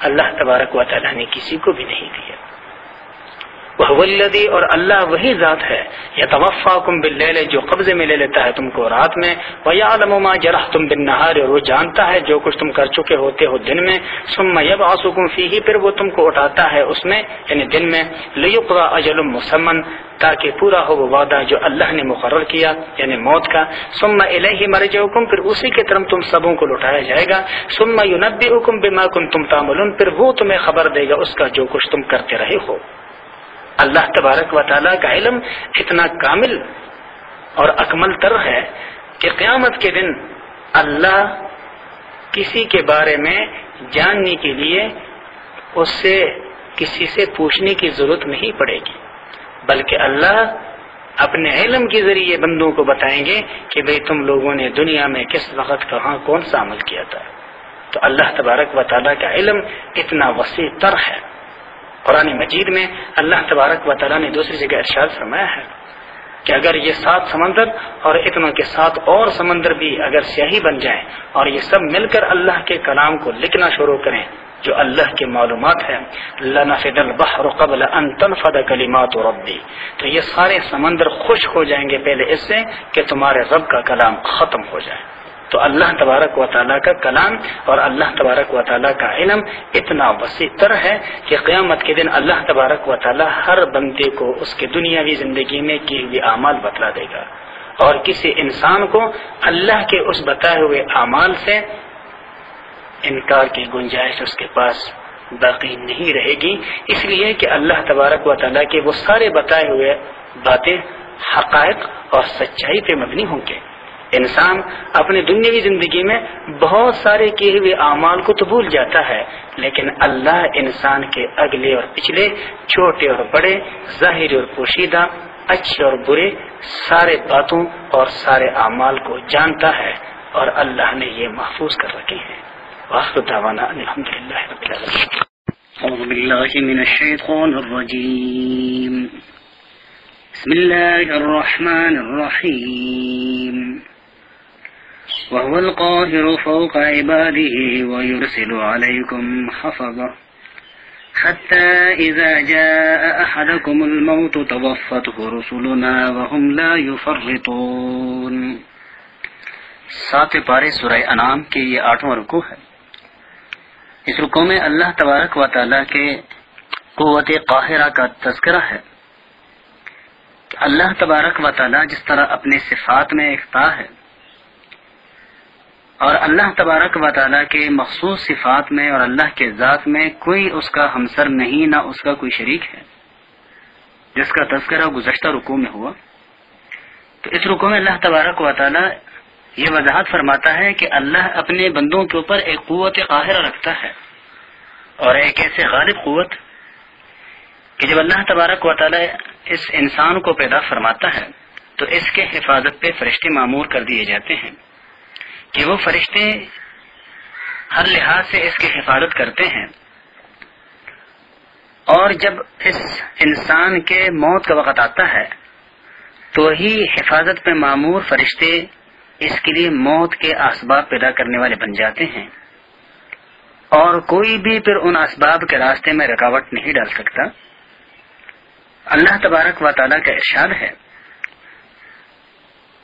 Speaker 2: اللہ تبارک و تعالیٰ نے کسی کو بھی نہیں دیا. وَهُوَ الَّذِي، اور اللہ وہی ذات ہے، يَتَوَفَّاكُم بِاللَّيْلِ، جو قبضے میں لے لیتا ہے تم کو رات میں. وَيَعْلَمُ مَا جَرَحْتُم بِالنَّهَارِ، اور وہ جانتا ہے جو کچھ تم کر چکے ہوتے ہو دن میں. ثُمَّ يَبْعَثُكُم فِيهِ، پھر وہ تم کو اٹھاتا ہے اس میں یعنی دن میں. لِيُقْضَىٰ أَجَلٌ مُّسَمًّى، تاکہ پورا ہو وہ وعدہ جو اللہ نے مقرر کیا یعنی موت کا. ثُمَّ إِلَيْهِ مَرْجِعُكُم، پھر اسی کی طرف تم سبوں کو لوٹایا جائے گا. ثُمَّ يُنَبِّئُكُم بِمَا كُنتُمْ تَعْمَلُونَ، پھر وہ تمہیں خبر دے گا اس کا جو کچھ تم کرتے رہے ہو. اللہ تبارک و تعالیٰ کا علم اتنا کامل اور اکمل تر ہے کہ قیامت کے دن اللہ کسی کے بارے میں جاننے کے لیے اس سے کسی سے پوچھنے کی ضرورت نہیں پڑے گی، بلکہ اللہ اپنے علم کے ذریعے بندوں کو بتائیں گے کہ بھئی تم لوگوں نے دنیا میں کس وقت کہاں کون سا عمل کیا تھا. تو اللہ تبارک و تعالیٰ کا علم اتنا وسیع تر ہے. قرآن مجید میں اللہ تبارک و تعالیٰ نے دوسری جگہ ارشاد فرمایا ہے کہ اگر یہ 7 سمندر اور اتنوں کے 7 اور سمندر بھی اگر سیاہی بن جائیں اور یہ سب مل کر اللہ کے کلام کو لکھنا شروع کریں جو اللہ کے معلومات ہے، لَنَفِدَ الْبَحْرُ قَبْلَ أَن تَنْفَدَ كَلِمَاتُ رَبِّي، تو یہ سارے سمندر خشک ہو جائیں گے پہلے اس سے کہ تمہارے رب کا کلام ختم ہو جائے. تو اللہ تبارک و تعالیٰ کا کلام اور اللہ تبارک و تعالیٰ کا علم اتنا وسیع تر ہے کہ قیامت کے دن اللہ تبارک و تعالیٰ ہر بندے کو اس کے دنیاوی زندگی میں کیے ہوئے اعمال بتلا دے گا، اور کسی انسان کو اللہ کے اس بتائے ہوئے اعمال سے انکار کی گنجائش اس کے پاس باقی نہیں رہے گی، اس لیے کہ اللہ تبارک و تعالیٰ کے وہ سارے بتائے ہوئے باتیں حقائق اور سچائی پہ مبنی ہوں گے. انسان اپنی دنیاوی زندگی میں بہت سارے کیے ہوئے اعمال کو تو بھول جاتا ہے، لیکن اللہ انسان کے اگلے اور پچھلے، چھوٹے اور بڑے، ظاہر اور پوشیدہ، اچھے اور برے سارے باتوں اور سارے اعمال کو جانتا ہے، اور اللہ نے یہ محفوظ کر رکھے ہیں. وآخر دعوانا الحمدللہ رب العالمین.
Speaker 1: اعوذ باللہ من الشیطان الرجیم. بسم اللہ الرحمن الرحیم. وهو القاهر فوق عباده ويرسل عليكم حفظة حتى إذا جاء أحدكم الموت توفته رسلنا وهم لا يفرطون.
Speaker 2: 7 پارے سورہ انعام کے یہ 8واں رکوع ہے. اس رکوع میں اللہ تبارک و تعالیٰ کے قوت قاہرہ کا تذکرہ ہے. اللہ تبارک و تعالیٰ جس طرح اپنے صفات میں یکتا ہے اور اللہ تبارک و تعالیٰ کے مخصوص صفات میں اور اللہ کے ذات میں کوئی اس کا ہمسر نہیں، نہ اس کا کوئی شریک ہے، جس کا تذکرہ گزشتہ رکوع میں ہوا. تو اس رکوع میں اللہ تبارک و تعالیٰ یہ وضاحت فرماتا ہے کہ اللہ اپنے بندوں کے اوپر ایک قوت قاہرہ رکھتا ہے، اور ایک ایسے غالب قوت کہ جب اللہ تبارک و تعالیٰ اس انسان کو پیدا فرماتا ہے تو اس کے حفاظت پہ فرشتے مامور کر دیے جاتے ہیں کہ وہ فرشتے ہر لحاظ سے اس کی حفاظت کرتے ہیں. اور جب اس انسان کے موت کا وقت آتا ہے تو ہی حفاظت پہ مامور فرشتے اس کے لیے موت کے اسباب پیدا کرنے والے بن جاتے ہیں، اور کوئی بھی پھر ان اسباب کے راستے میں رکاوٹ نہیں ڈال سکتا. اللہ تبارک و تعالیٰ کا ارشاد ہے،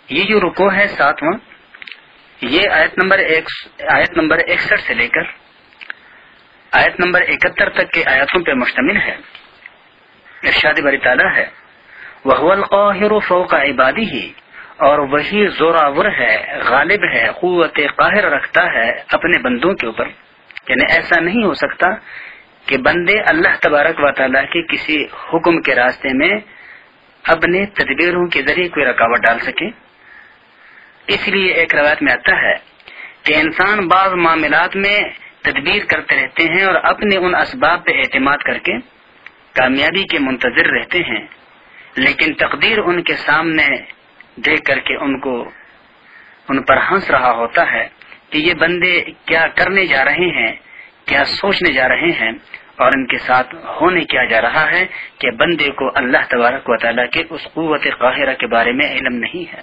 Speaker 2: یہ جو رکوع ہے 7واں، یہ آیت نمبر 61 سے لے کر آیت نمبر 71 تک کے آیاتوں پر مشتمل ہے. ارشاد باری تعالیٰ ہے، وَهُوَ الْقَاهِرُ فَوْقَ عِبَادِهِ، اور وہی زوراور ہے، غالب ہے، قوت قاہر رکھتا ہے اپنے بندوں کے اوپر. یعنی ایسا نہیں ہو سکتا کہ بندے اللہ تبارک و تعالیٰ کے کسی حکم کے راستے میں اپنے تدبیروں کے ذریعے کوئی رکاوٹ ڈال سکے. اس لیے ایک روایت میں آتا ہے
Speaker 1: کہ انسان بعض معاملات میں تدبیر کرتے رہتے ہیں اور اپنے ان اسباب پہ اعتماد کر کے کامیابی کے منتظر رہتے ہیں، لیکن تقدیر ان کے سامنے دیکھ کر کے ان پر ہنس رہا ہوتا ہے کہ یہ بندے کیا کرنے جا رہے ہیں، کیا سوچنے جا رہے ہیں، اور ان کے ساتھ ہونے کیا جا رہا ہے کہ بندے کو اللہ تبارک و تعالیٰ کے اس قوت قاہرہ کے بارے میں علم نہیں ہے۔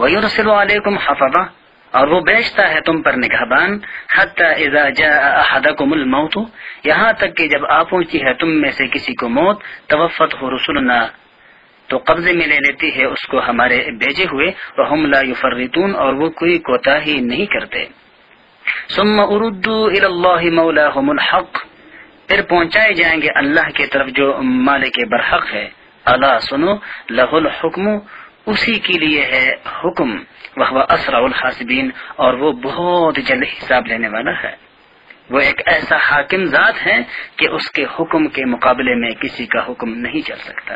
Speaker 1: وَيُرْسِلُ عَلَيْكُمْ حَفَظًا، اور وہ بیچتا ہے تم پر نگہبان، حتی اذا جاء احدکم الموت، یہاں تک کہ جب آ پہنچی ہے تم میں سے کسی کو موت، توفتہ رسلنا، تو قبضے میں لے لیتی ہے اس کو ہمارے بھیجے ہوئے، وہم لا یفرطون، اور وہ کوئی کوتاہی نہیں کرتے۔ ثم اردوا الی اللہ مولاہم الحق، پھر پہنچائے جائیں گے اللہ کی طرف جو مالک برحق ہے۔ الا سنو، لہ الحکم، اسی کے لیے ہے حکم، وہو اسرع الحاسبین، اور وہ بہت جلد حساب لینے والا ہے۔ وہ ایک ایسا حاکم ذات ہے کہ اس کے حکم کے مقابلے میں کسی کا حکم نہیں چل سکتا۔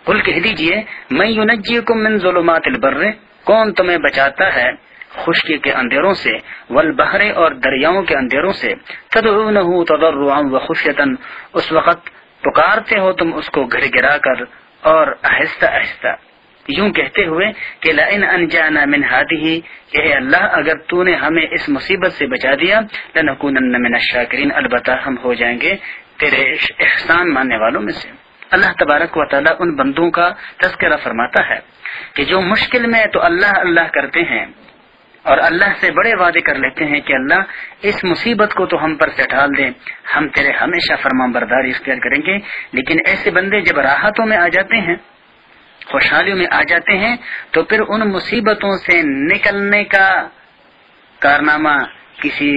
Speaker 1: قل کہہ دیجئے، من ینجیکم من ظلمات البر، کون تمہیں بچاتا ہے خشکی کے اندھیروں سے، والبحر، اور دریاؤں کے اندھیروں سے، تدعونہ تضرعا وخفیۃ، اس وقت پکارتے ہو تم اس کو گھر گرا کر اور آہستہ آہستہ، یوں کہتے ہوئے کہ لئن انجانا من ہذہ، کہ اے اللہ اگر تو نے ہمیں اس مصیبت سے بچا دیا، لنکونن من الشاکرین، البتہ ہم ہو جائیں گے تیرے احسان ماننے والوں میں سے۔ اللہ تبارک و تعالیٰ ان بندوں کا تذکرہ فرماتا ہے کہ جو مشکل میں تو اللہ اللہ کرتے ہیں اور اللہ سے بڑے وعدے کر لیتے ہیں کہ اللہ اس مصیبت کو تو ہم پر سے ٹال دیں، ہم تیرے ہمیشہ فرمان برداری اختیار کریں گے، لیکن ایسے بندے جب راحتوں میں آ جاتے ہیں، خوشحالیوں میں آ جاتے ہیں، تو پھر ان مصیبتوں سے نکلنے کا کارنامہ کسی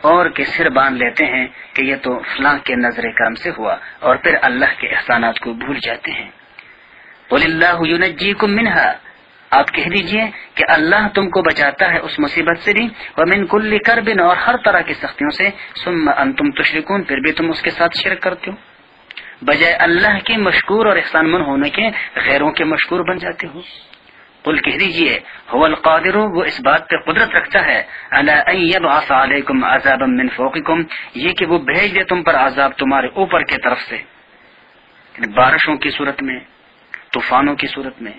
Speaker 1: اور کے سر باندھ لیتے ہیں کہ یہ تو فلاں کے نظر کرم سے ہوا، اور پھر اللہ کے احسانات کو بھول جاتے ہیں۔ قل اللہ ینجیکم منہا، آپ کہہ دیجئے کہ اللہ تم کو بچاتا ہے اس مصیبت سے بھی، ومن کل کرب، اور ہر طرح کی سختیوں سے، ثم انتم تشرکون، پھر بھی تم اس کے ساتھ شرک کرتے ہو، بجائے اللہ کے مشکور اور احسان من ہونے کے غیروں کے مشکور بن جاتے ہو۔ قل کہہ دیجئے، هو القادر، وہ اس بات پہ قدرت رکھتا ہے، علی ان یبعث علیکم عذابا من فوقکم، یہ کہ وہ بھیج دے تم پر عذاب تمہارے اوپر کی طرف سے، بارشوں کی صورت میں، طوفانوں کی صورت میں،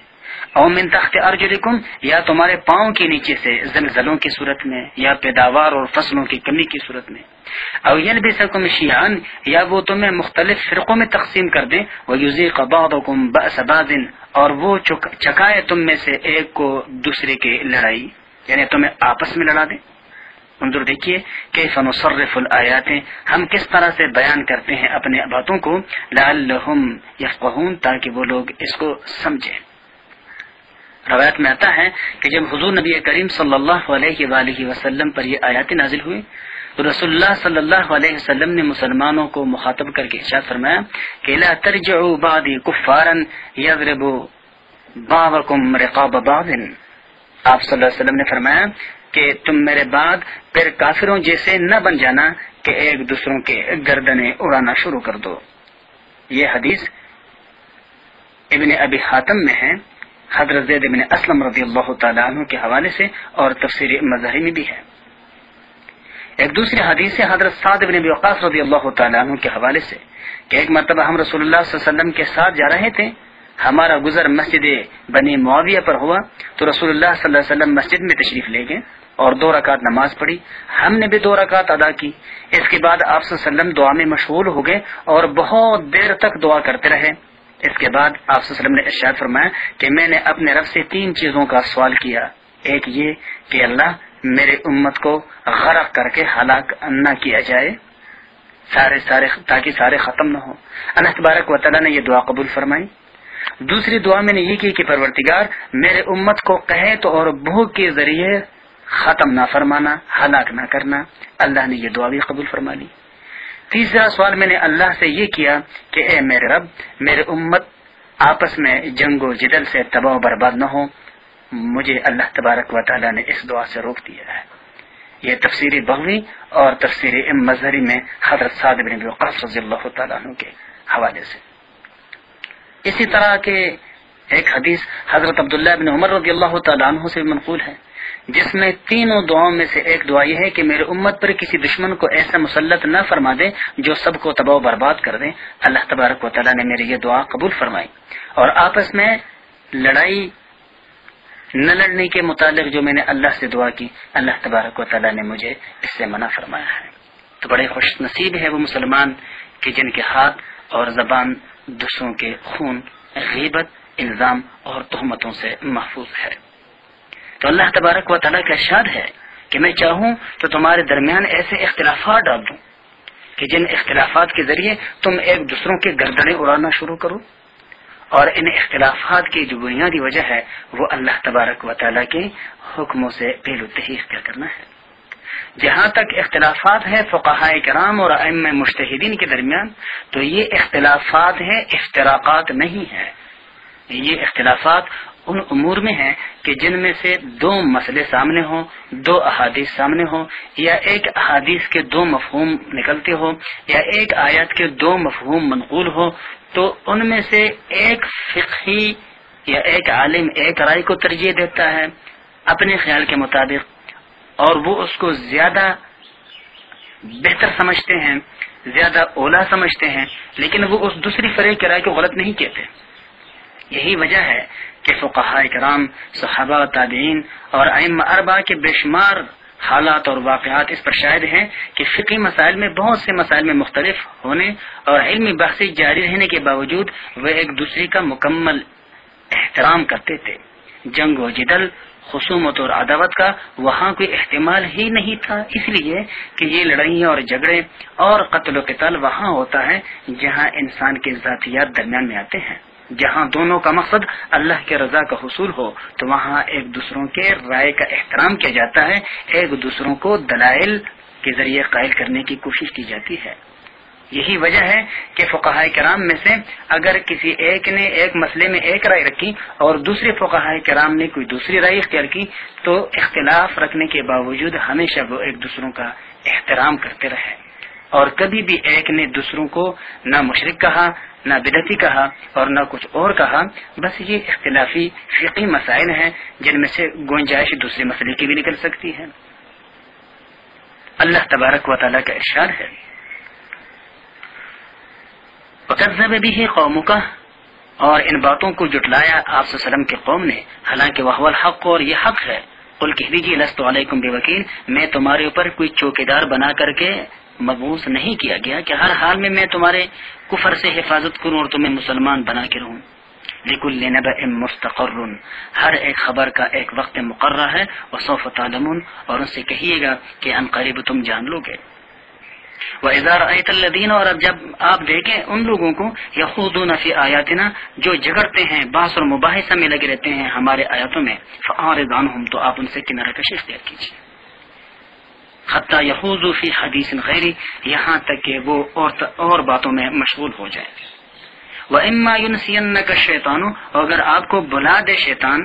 Speaker 1: او من تحت ارجلکم، یا تمہارے پاؤں کے نیچے سے زلزلوں کی صورت میں، یا پیداوار اور فصلوں کی کمی کی صورت میں، او یلبسکم شیعا، یا وہ تمہیں مختلف فرقوں میں تقسیم کر دیں، ویذیق بعضکم بأس بعض، اور وہ چکائے تم میں سے ایک کو دوسرے کی لڑائی، یعنی تمہیں آپس میں لڑا دیں۔ انظر دیکھیے کیف نصرف الآیات، ہم کس طرح سے بیان کرتے ہیں اپنے باتوں کو، لعلہم یفقہون، تاکہ وہ لوگ اس کو سمجھیں۔ روایت میں آتا ہے کہ جب حضور نبی کریم صلی اللہ علیہ وآلہ وسلم پر یہ آیات نازل ہوئی تو رسول اللہ صلی اللہ علیہ وسلم نے مسلمانوں کو مخاطب کر کے ارشاد فرمایا کہ لا ترجعوا بعدی کفارا یضرب بعضکم رقاب بعض، آپ صلی اللہ علیہ وسلم نے فرمایا کہ تم میرے بعد پھر کافروں جیسے نہ بن جانا کہ ایک دوسروں کے گردنیں اڑانا شروع کر دو۔ یہ حدیث ابن ابی حاتم میں ہے، حضرت زید بن اسلم رضی اللہ تعالیٰ عنہ کے حوالے سے، اور تفسیر مظہری میں بھی ہے۔ ایک دوسری حدیث ہے حضرت سعد بن ابی وقاص رضی اللہ تعالیٰ عنہ کے حوالے سے کہ ایک مرتبہ ہم رسول اللہ صلی اللہ علیہ وسلم کے ساتھ جا رہے تھے، ہمارا گزر مسجد بنی معاویہ پر ہوا تو رسول اللہ صلی اللہ علیہ وسلم مسجد میں تشریف لے گئے اور 2 رکعت نماز پڑھی، ہم نے بھی 2 رکعت ادا کی۔ اس کے بعد آپ صلی اللہ علیہ وسلم دعا میں مشغول ہو گئے اور بہت دیر تک دعا کرتے رہے۔ اس کے بعد آپ صلی اللہ علیہ وسلم نے ارشاد فرمایا کہ میں نے اپنے رب سے 3 چیزوں کا سوال کیا، ایک یہ کہ اللہ میرے امت کو غرق کر کے ہلاک نہ کیا جائے، تاکہ سارے ختم نہ ہو۔ اللہ تبارک و تعالیٰ نے یہ دعا قبول فرمائی۔ دوسری دعا میں نے یہ کی کہ پروردگار میرے امت کو قحط اور بھوک کے ذریعے ختم نہ فرمانا، ہلاک نہ کرنا، اللہ نے یہ دعا بھی قبول فرما لی۔ تیسرا سوال میں نے اللہ سے یہ کیا کہ اے میرے رب میرے امت آپس میں جنگ و جدل سے تباہ و برباد نہ ہو، مجھے اللہ تبارک و تعالیٰ نے اس دعا سے روک دیا ہے۔ یہ تفسیر بغوی اور تفسیر مظہری میں حضرت سعد بن وقاص رضی اللہ تعالیٰ عنہ کے حوالے سے۔ اسی طرح کے ایک حدیث حضرت عبداللہ بن عمر رضی اللہ تعالیٰ عنہ سے منقول ہے، جس میں تینوں دعاؤں میں سے ایک دعا یہ ہے کہ میرے امت پر کسی دشمن کو ایسا مسلط نہ فرما دے جو سب کو تباہ و برباد کر دے۔ اللہ تبارک و تعالیٰ نے میری یہ دعا قبول فرمائی، اور آپس میں لڑائی نہ لڑنے کے متعلق جو میں نے اللہ سے دعا کی، اللہ تبارک و تعالیٰ نے مجھے اس سے منع فرمایا ہے۔ تو بڑے خوش نصیب ہے وہ مسلمان کہ جن کے ہاتھ اور زبان دوسروں کے خون، غیبت، الزام اور تہمتوں سے محفوظ ہے۔ تو اللہ تبارک و تعالیٰ کا ارشاد ہے کہ میں چاہوں تو تمہارے درمیان ایسے اختلافات ڈال دوں کہ جن اختلافات کے ذریعے تم ایک دوسروں کے گردنیں اڑانا شروع کرو، اور ان اختلافات کی جو بنیادی وجہ ہے وہ اللہ تبارک و تعالیٰ کے حکموں سے بے لطفی اختیار کرنا ہے۔ جہاں تک اختلافات ہیں فقہاء کرام اور ائمہ مجتہدین کے درمیان، تو یہ اختلافات ہیں، افتراقات نہیں ہیں۔ یہ اختلافات ان امور میں ہیں کہ جن میں سے دو مسئلے سامنے ہوں، دو احادیث سامنے ہوں، یا ایک احادیث کے دو مفہوم نکلتے ہو، یا ایک آیات کے دو مفہوم منقول ہو، تو ان میں سے ایک فقہی یا ایک عالم ایک رائے کو ترجیح دیتا ہے اپنے خیال کے مطابق، اور وہ اس کو زیادہ بہتر سمجھتے ہیں، زیادہ اولا سمجھتے ہیں، لیکن وہ اس دوسری فریق کی رائے کو غلط نہیں کہتے۔ یہی وجہ ہے کہ فقہاء کرام، صحابہ، تابعین اور ائمہ اربعہ کے بے شمار حالات اور واقعات اس پر شاہد ہیں کہ فقہی مسائل میں بہت سے مسائل میں مختلف ہونے اور علمی بحث جاری رہنے کے باوجود وہ ایک دوسرے کا مکمل احترام کرتے تھے۔ جنگ و جدل، خصومت اور عداوت کا وہاں کوئی احتمال ہی نہیں تھا، اس لیے کہ یہ لڑائیاں اور جھگڑے اور قتل و قتال وہاں ہوتا ہے جہاں انسان کے ذاتیات درمیان میں آتے ہیں۔ جہاں دونوں کا مقصد اللہ کے رضا کا حصول ہو تو وہاں ایک دوسروں کے رائے کا احترام کیا جاتا ہے، ایک دوسروں کو دلائل کے ذریعے قائل کرنے کی کوشش کی جاتی ہے۔ یہی وجہ ہے کہ فقہاء کرام میں سے اگر کسی ایک نے ایک مسئلے میں ایک رائے رکھی اور دوسرے فقہاء کرام نے کوئی دوسری رائے اختیار کی، تو اختلاف رکھنے کے باوجود ہمیشہ وہ ایک دوسروں کا احترام کرتے رہے، اور کبھی بھی ایک نے دوسروں کو نہ مشرک کہا، نہ بدعتی کہا اور نہ کچھ اور کہا۔ بس یہ اختلافی فقہی مسائل ہیں جن میں سے گنجائش دوسرے مسئلے کی بھی نکل سکتی ہے۔ اللہ تبارک و تعالیٰ کا ارشاد ہے، وَكَذَّبَ بِهِ قَوْمُكَ، اور ان باتوں کو جٹلایا آپ صلی اللہ علیہ وسلم کے قوم نے، حالانکہ وَهُوَ الْحَقُّ، اور یہ حق ہے۔ قل کہہ دیجیے لست علیکم بوکیل، میں تمہارے اوپر کوئی چوکیدار بنا کر کے مبعوث نہیں کیا گیا کہ ہر حال میں تمہارے کفر سے حفاظت کروں اور تمہیں مسلمان بنا کے رہوں۔ لِكُلِّ نَبَإٍ مُسْتَقَرٌّ، ہر ایک خبر کا ایک وقت مقرر ہے، وَسَوْفَ تَعْلَمُونَ، اور ان سے کہیے گا کہ ان قریب تم جان لو گے۔ وَإِذَا رَأَيْتَ الَّذِينَ، اور اب جب آپ دیکھیں ان لوگوں کو، يَخُوضُونَ فِي آيَاتِنَا، جو جھگڑتے ہیں، بحث اور مباحثہ میں لگے رہتے ہیں ہمارے آیاتوں میں، فَأَعْرِضْ عَنْهُمْ، تو آپ ان سے کنارہ کشی اختیار کیجیے۔ حتیٰ یخوضوا فی حدیث غیری، یہاں تک کہ وہ اور باتوں میں مشغول ہو جائے۔ وَإِمَّا يُنْسِيَنَّكَ الشَّيْطَانُ، اور اگر آپ کو بلا دے شیطان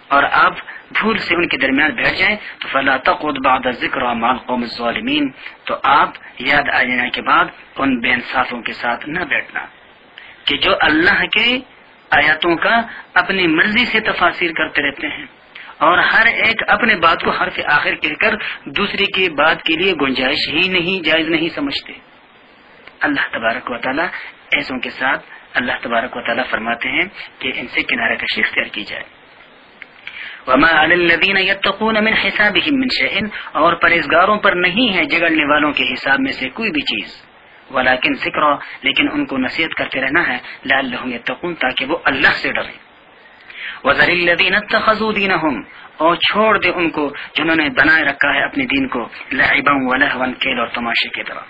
Speaker 1: اور آپ بھول سے ان کے درمیان بیٹھ جائیں تو فَلَا تَقْعُدْ بَعْدَ الذِّكْرَىٰ مَعَ الْقَوْمِ الظَّالِمِينَ، تو آپ یاد آ جانے کے بعد ان بے انصافوں کے ساتھ نہ بیٹھنا کہ جو اللہ کے آیاتوں کا اپنی مرضی سے تفاسیر کرتے رہتے ہیں اور ہر ایک اپنے بات کو حرف آخر کہہ کر دوسری کی بات کے لیے گنجائش ہی نہیں، جائز نہیں سمجھتے۔ اللہ تبارک و تعالیٰ ایسوں کے ساتھ اللہ تبارک و تعالیٰ فرماتے ہیں کہ ان سے کنارہ کشی اختیار کی جائے۔ وَمَا عَلَى الَّذِينَ يَتَّقُونَ مِنْ حِسَابِهِمْ مِنْ شَيْءٍ، اور پرہیزگاروں پر نہیں ہے جگڑنے والوں کے حساب میں سے کوئی بھی چیز، وَلَكِنْ ذِكْرَىٰ، لیکن ان کو نصیحت کرتے رہنا ہے، لَعَلَّهُمْ يَتَّقُونَ، تاکہ وہ اللہ سے ڈریں۔ وَذَرِ الَّذِينَ اتَّخَذُوا دِينَهُمْ، اور چھوڑ دے ان کو جنہوں نے بنائے رکھا ہے اپنے دین کو لعبا ولہوا، کھیل اور تماشے کی طرح،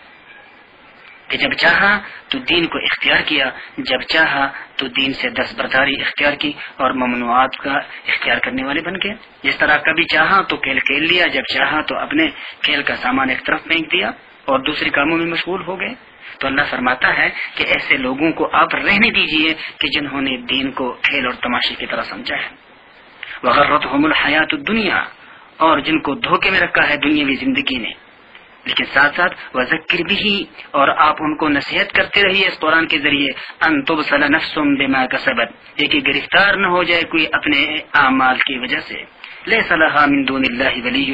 Speaker 1: کہ جب چاہا تو دین کو اختیار کیا، جب چاہا تو دین سے دستبرداری اختیار کی اور ممنوعات کا اختیار کرنے والے بن گئے۔ جس طرح کبھی چاہا تو کھیل لیا، جب چاہا تو اپنے کھیل کا سامان ایک طرف پھینک دیا اور دوسرے کاموں میں مشغول ہو گئے۔ تو اللہ فرماتا ہے کہ ایسے لوگوں کو آپ رہنے دیجئے کہ جنہوں نے دین کو کھیل اور تماشے کی طرح سمجھا ہے۔ وغرتهم الحیات الدنیا، اور جن کو دھوکے میں رکھا ہے دنیاوی زندگی نے،
Speaker 2: لیکن ساتھ ساتھ وذکر بھی، اور آپ ان کو نصیحت کرتے رہیے اس قرآن کے ذریعے، ان تبصل نفس بما کسبت، یہ کہ گرفتار نہ ہو جائے کوئی اپنے اعمال کی وجہ سے، لیس لها من دون اللہ ولی،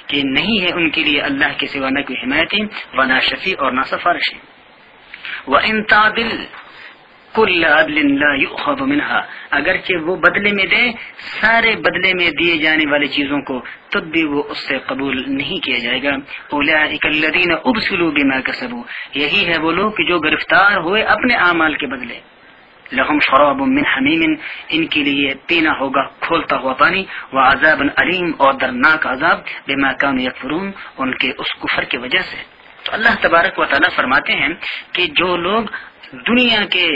Speaker 2: کہ نہیں ہے ان کے لیے اللہ کے سوا نہ کوئی حمایتی ولا شفیع اور نہ سفارشی، وان تعدل کل عدل لا یؤخذ منها، اگرچہ وہ بدلے میں دے سارے بدلے میں دیے جانے والی چیزوں کو، تب بھی وہ اس سے قبول نہیں کیا جائے گا۔ اولئک الذین ابسلوا بما کسبوا، یہی ہے وہ لوگ کہ جو گرفتار ہوئے اپنے اعمال کے بدلے، لہم شراب من حمیم، ان کے لیے پینا ہوگا کھولتا ہوا پانی، وعذاب علیم، اور دردناک عذاب، بما کانوا یکفرون، ان کے اس کفر کی وجہ سے۔ تو اللہ تبارک و تعالیٰ فرماتے ہیں کہ جو لوگ دنیا کے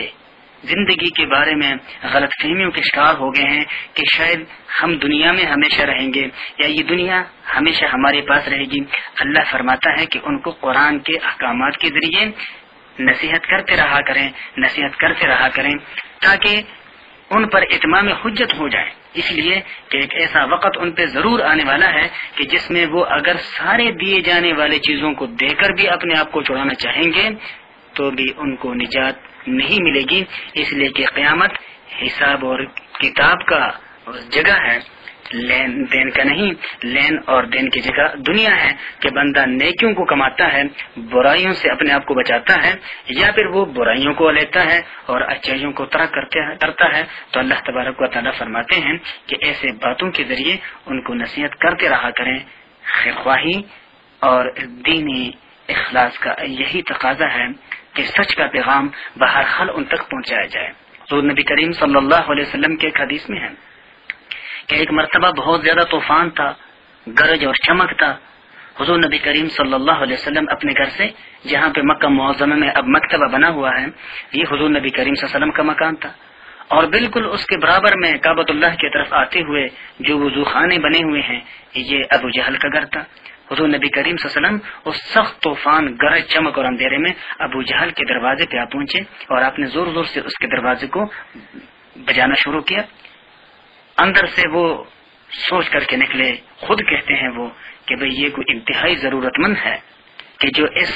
Speaker 2: زندگی کے بارے میں غلط فہمیوں کے شکار ہو گئے ہیں کہ شاید ہم دنیا میں ہمیشہ رہیں گے یا یہ دنیا ہمیشہ ہمارے پاس رہے گی، اللہ فرماتا ہے کہ ان کو قرآن کے احکامات کے ذریعے نصیحت کرتے رہا کریں تاکہ ان پر اتمام حجت ہو جائے، اس لیے کہ ایک ایسا وقت ان پہ ضرور آنے والا ہے کہ جس میں وہ اگر سارے دیے جانے والے چیزوں کو دے کر بھی اپنے آپ کو چھڑانا چاہیں گے تو بھی ان کو نجات نہیں ملے گی، اس لیے کہ قیامت حساب اور کتاب کا جگہ ہے، لین دین کا نہیں، لین اور دین کی جگہ دنیا ہے کہ بندہ نیکیوں کو کماتا ہے، برائیوں سے اپنے آپ کو بچاتا ہے، یا پھر وہ برائیوں کو لیتا ہے اور اچھائیوں کو ترک کرتا ہے۔ تو اللہ تبارک و تعالیٰ فرماتے ہیں کہ ایسے باتوں کے ذریعے ان کو نصیحت کرتے رہا کریں۔ خیرخواہی اور دینی اخلاص کا یہی تقاضا ہے کہ سچ کا پیغام بہرحال ان تک پہنچایا جائے۔ حضور نبی کریم صلی اللہ علیہ وسلم کے ایک حدیث میں ہے کہ ایک مرتبہ بہت زیادہ طوفان تھا، گرج اور چمک تھا۔ حضور نبی کریم صلی اللہ علیہ وسلم اپنے گھر سے، جہاں پہ مکہ معظمہ میں اب مکتبہ بنا ہوا ہے، یہ حضور نبی کریم صلی اللہ علیہ وسلم کا مکان تھا، اور بالکل اس کے برابر میں کعبۃ اللہ کی طرف آتے ہوئے جو وضو خانے بنے ہوئے ہیں، یہ ابو جہل کا گھر تھا۔ حضور نبی کریم صلی اللہ علیہ وسلم اس سخت طوفان، گرج، چمک اور اندھیرے میں ابو جہل کے دروازے پہ آ پہنچے اور آپ نے زور زور سے اس کے دروازے کو بجانا شروع کیا۔ اندر سے وہ سوچ کر کے نکلے، خود کہتے ہیں وہ کہ بھئی یہ کوئی انتہائی ضرورت مند ہے کہ جو اس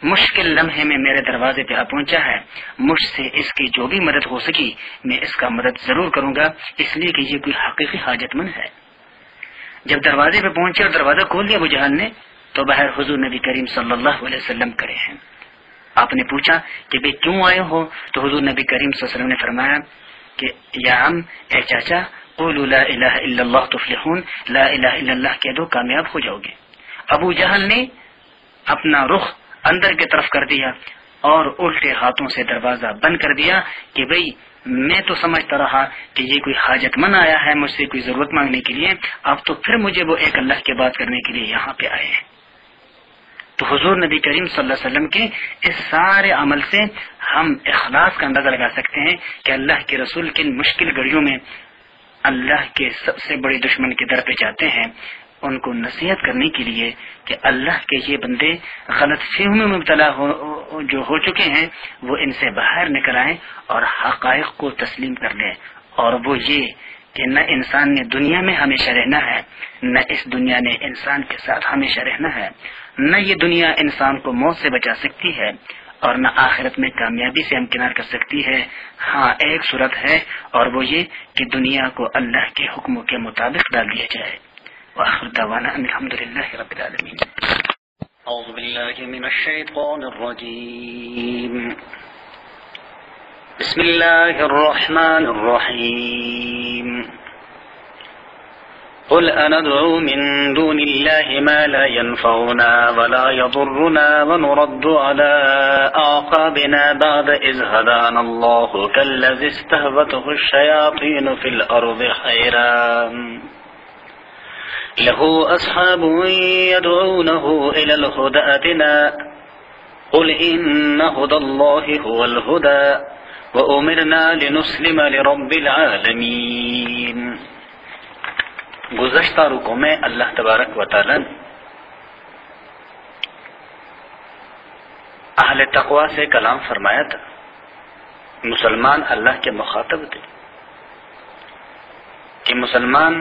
Speaker 2: مشکل لمحے میں میرے دروازے پہ آ پہنچا ہے، مجھ سے اس کی جو بھی مدد ہو سکی میں اس کا مدد ضرور کروں گا، اس لیے کہ یہ کوئی حقیقی حاجت مند ہے۔ جب دروازے پہ پہنچے اور دروازہ کھول دیا ابو جہل نے، تو باہر حضور نبی کریم صلی اللہ علیہ وسلم کھڑے ہیں۔ آپ نے پوچھا کہ بھئی کیوں آئے ہو؟ تو حضور نبی کریم صلی اللہ علیہ وسلم نے فرمایا کہ یا عم، اے چاچا، قولوا لا الہ الا اللہ تفلحون، لا الہ الا اللہ کہہ دو کامیاب ہو جاؤ گے۔ ابو جہل نے اپنا رخ اندر کی طرف کر دیا اور الٹے ہاتھوں سے دروازہ بند کر دیا کہ بھئی میں تو سمجھتا رہا کہ یہ کوئی حاجت مند آیا ہے مجھ سے کوئی ضرورت مانگنے کے لیے، اب تو پھر مجھے وہ ایک اللہ کی بات کرنے کے لیے یہاں پہ آئے ہیں۔ تو حضور نبی کریم صلی اللہ علیہ وسلم کے اس سارے عمل سے ہم اخلاص کا اندازہ لگا سکتے ہیں کہ اللہ کے رسول کن مشکل گھڑیوں میں اللہ کے سب سے بڑے دشمن کے در پہ جاتے ہیں ان کو نصیحت کرنے کے لیے کہ اللہ کے یہ بندے غلط فہمیوں میں مبتلا جو ہو چکے ہیں وہ ان سے باہر نکل آئیں اور حقائق کو تسلیم کر لیں، اور وہ یہ کہ نہ انسان نے دنیا میں ہمیشہ رہنا ہے، نہ اس دنیا نے انسان کے ساتھ ہمیشہ رہنا ہے، نہ یہ دنیا انسان کو موت سے بچا سکتی ہے اور نہ آخرت میں کامیابی سے ہمکنار کر سکتی ہے۔ ہاں ایک صورت ہے اور وہ یہ کہ دنیا کو اللہ کے حکموں کے مطابق ڈال دیا جائے۔ وآخر دعوانا ان الحمدللہ رب العالمین۔
Speaker 1: اعوذ باللہ من الشیطان الرجیم، بسم اللہ الرحمن الرحیم، قل أندعو من دون الله ما لا ينفعنا ولا يضرنا ونرد على أعقابنا بعد إذ هدانا الله كالذي استهوته الشياطين في الأرض حيران له أصحاب يدعونه إلى الهدى ائتنا قل إن هدى الله هو الهدى وأمرنا لنسلم لرب العالمين۔ گزشتہ رکوع میں اللہ تبارک و تعالی اہل تقوی سے کلام فرمایا تھا۔ مسلمان اللہ کے مخاطب تھے کہ مسلمان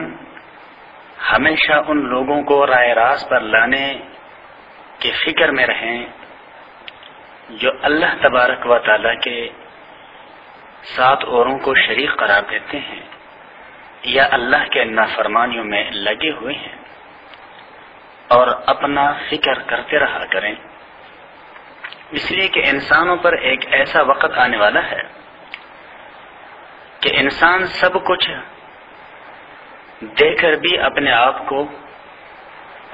Speaker 1: ہمیشہ ان لوگوں کو راہ راست پر لانے
Speaker 2: کہ فکر میں رہیں جو اللہ تبارک و تعالیٰ کے ساتھ اوروں کو شریک قرار دیتے ہیں یا اللہ کے نافرمانیوں میں لگے ہوئے ہیں، اور اپنا فکر کرتے رہا کریں، اس لیے کہ انسانوں پر ایک ایسا وقت آنے والا ہے کہ انسان سب کچھ دے کر بھی اپنے آپ کو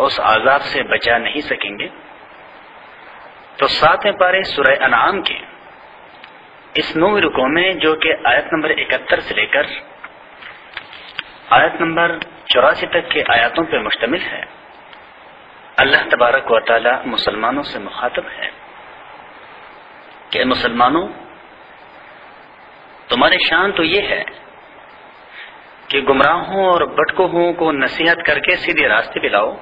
Speaker 2: اس عذاب سے بچا نہیں سکیں گے۔ تو 7ویں پارے سورہ انعام کے اس 9ویں رکوع میں، جو کہ آیت نمبر 71 سے لے کر آیت نمبر 84 تک کے آیاتوں پر مشتمل ہے، اللہ تبارک و تعالی مسلمانوں سے مخاطب ہے کہ مسلمانوں، تمہاری شان تو یہ ہے کہ گمراہوں اور بھٹکوں کو نصیحت کر کے سیدھے راستے پہ لاؤ،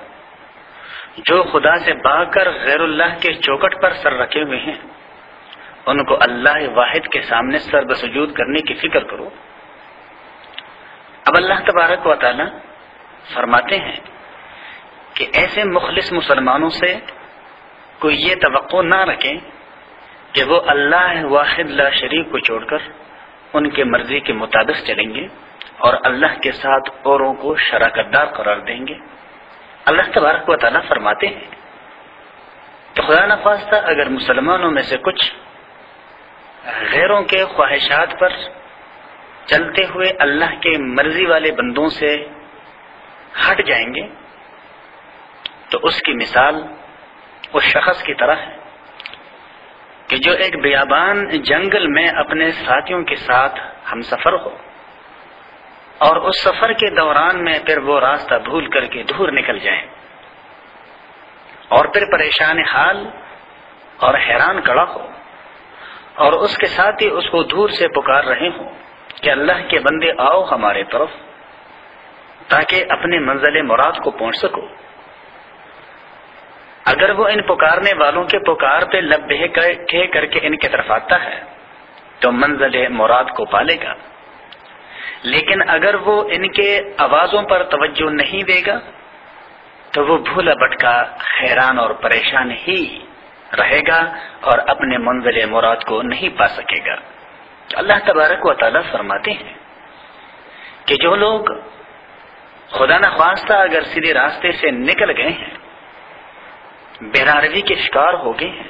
Speaker 2: جو خدا سے بھاگ کر غیر اللہ کے چوکٹ پر سر رکھے ہوئے ہیں ان کو اللہ واحد کے سامنے سر بسجود کرنے کی فکر کرو۔ اب اللہ تبارک و تعالی فرماتے ہیں کہ ایسے مخلص مسلمانوں سے کوئی یہ توقع نہ رکھے کہ وہ اللہ واحد لا شریک کو چھوڑ کر ان کے مرضی کے مطابق چلیں گے اور اللہ کے ساتھ اوروں کو شراکت دار قرار دیں گے۔ اللہ تبارک و تعالیٰ فرماتے ہیں کہ خدا نخواستہ اگر مسلمانوں میں سے کچھ غیروں کے خواہشات پر چلتے ہوئے اللہ کے مرضی والے بندوں سے ہٹ جائیں گے تو اس کی مثال اس شخص کی طرح ہے کہ جو ایک بیابان جنگل میں اپنے ساتھیوں کے ساتھ ہم سفر ہو اور اس سفر کے دوران میں پھر وہ راستہ بھول کر کے دور نکل جائیں اور پھر پریشان حال اور حیران کڑا ہو اور اس کے ساتھ ہی اس کو دور سے پکار رہے ہوں کہ اللہ کے بندے آؤ ہمارے طرف تاکہ اپنے منزل مراد کو پہنچ سکو۔ اگر وہ ان پکارنے والوں کے پکار پہ لب بہے کر کے ان کی طرف آتا ہے تو منزل مراد کو پالے گا، لیکن اگر وہ ان کے آوازوں پر توجہ نہیں دے گا تو وہ بھولا بھٹکا حیران اور پریشان ہی رہے گا اور اپنے منزل مراد کو نہیں پا سکے گا۔ اللہ تبارک و تعالیٰ فرماتے ہیں کہ جو لوگ خدا نخواستہ اگر سیدھے راستے سے نکل گئے ہیں، بہراروی کے شکار ہو گئے ہیں،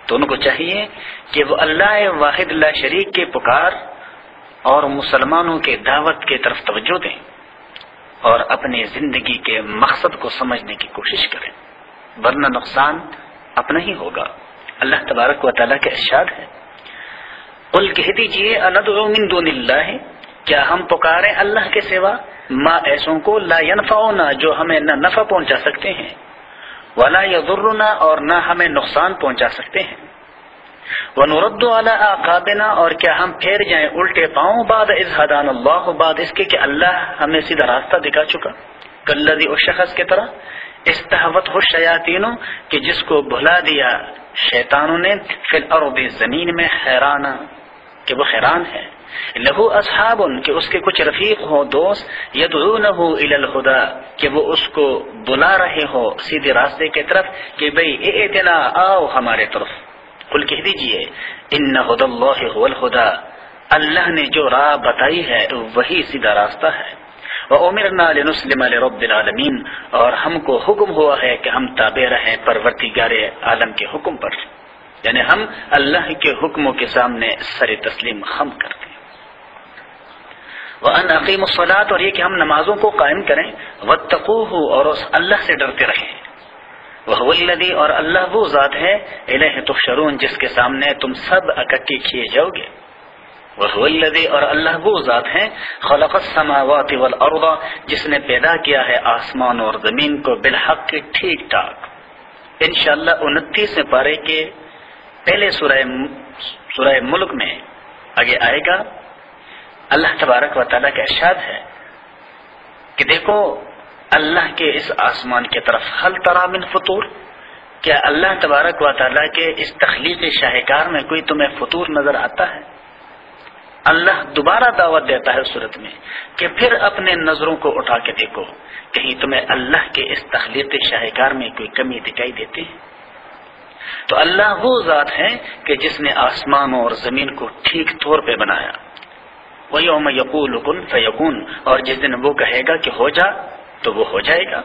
Speaker 2: تو ان کو چاہیے کہ وہ اللہ واحد لا شریک کے پکار اور مسلمانوں کے دعوت کی طرف توجہ دیں اور اپنی زندگی کے مقصد کو سمجھنے کی کوشش کریں، ورنہ نقصان اپنا ہی ہوگا۔ اللہ تبارک و تعالیٰ کا ارشاد ہے، قل کہہ دیجئے اندعو من دون اللہ، کیا ہم پکاریں اللہ کے سوا ما ایسوں کو لا ینفعونا جو ہمیں نہ نفع پہنچا سکتے ہیں، ولا یضرنا اور نہ ہمیں نقصان پہنچا سکتے ہیں، ونرد علی اعقابنا اور کیا ہم پھیر جائیں الٹے پاؤں بعد اذ ہدانا اللہ، بعد اس کے کہ اللہ ہمیں سیدھا راستہ دکھا چکا، کالذی اس شخص کی طرح استہوتہ الشیاطین کہ جس کو بھلا دیا شیطانوں نے فی الارض زمین میں حیرانا کہ وہ حیران ہے، لہو اصحاب کہ اس کے کچھ رفیق ہو دوست، یدعونہ الی الہدی کہ وہ اس کو بلا رہے ہو سیدھے راستے کی طرف کہ بھئی ائتنا آؤ ہمارے طرف۔ قل کہہ دیجئے ان ھدی اللہ ھو الھدی، اللہ نے جو راہ بتائی ہے وہی سیدھا راستہ ہے، وَأُمِرْنَا لِنُسْلِمَ لِرَبِّ الْعَالَمِينَ اور ہم کو حکم ہوا ہے کہ ہم تابع رہیں پروردگار عالم کے حکم پر، یعنی ہم اللہ کے حکموں کے سامنے سر تسلیم خم کرتے ہیں۔ وَأَنْ أَقِيمُوا الصَّلَاةَ اور یہ کہ ہم نمازوں کو قائم کریں، وَاتَّقُوهُ اور اس اللہ سے ڈرتے رہیں، وَهُوَ الَّذِي اور اللہ وہ ذات ہے إِلَيْهِ تُحْشَرُونَ جس کے سامنے تم سب اکٹھے کیے جاؤ گے، وَهُوَ الَّذِي اور اللہ وہ ذات ہے خَلَقَ السَّمَاوَاتِ وَالْأَرْضَ جس نے پیدا کیا ہے آسمان اور زمین کو بالحق ٹھیک ٹھاک۔ انشاءاللہ 29 پارے کے پہلے سورہ ملک میں آگے آئے گا، اللہ تبارک و تعالیٰ کا ارشاد ہے کہ دیکھو اللہ کے اس آسمان کی طرف ہل تری من فطور، کیا اللہ تبارک و تعالیٰ کے اس تخلیق شاہکار میں کوئی تمہیں فطور نظر آتا ہے؟ اللہ دوبارہ دعوت دیتا ہے اس صورت میں کہ پھر اپنے نظروں کو اٹھا کے دیکھو، کہیں تمہیں اللہ کے اس تخلیق شاہکار میں کوئی کمی دکھائی دیتی ہے؟ تو اللہ وہ ذات ہے کہ جس نے آسمانوں اور زمین کو ٹھیک طور پہ بنایا. وَيَوْمَ يَقُولُ كُن فَيَكُونُ، اور جس دن وہ کہے گا کہ ہو جا تو وہ ہو جائے گا.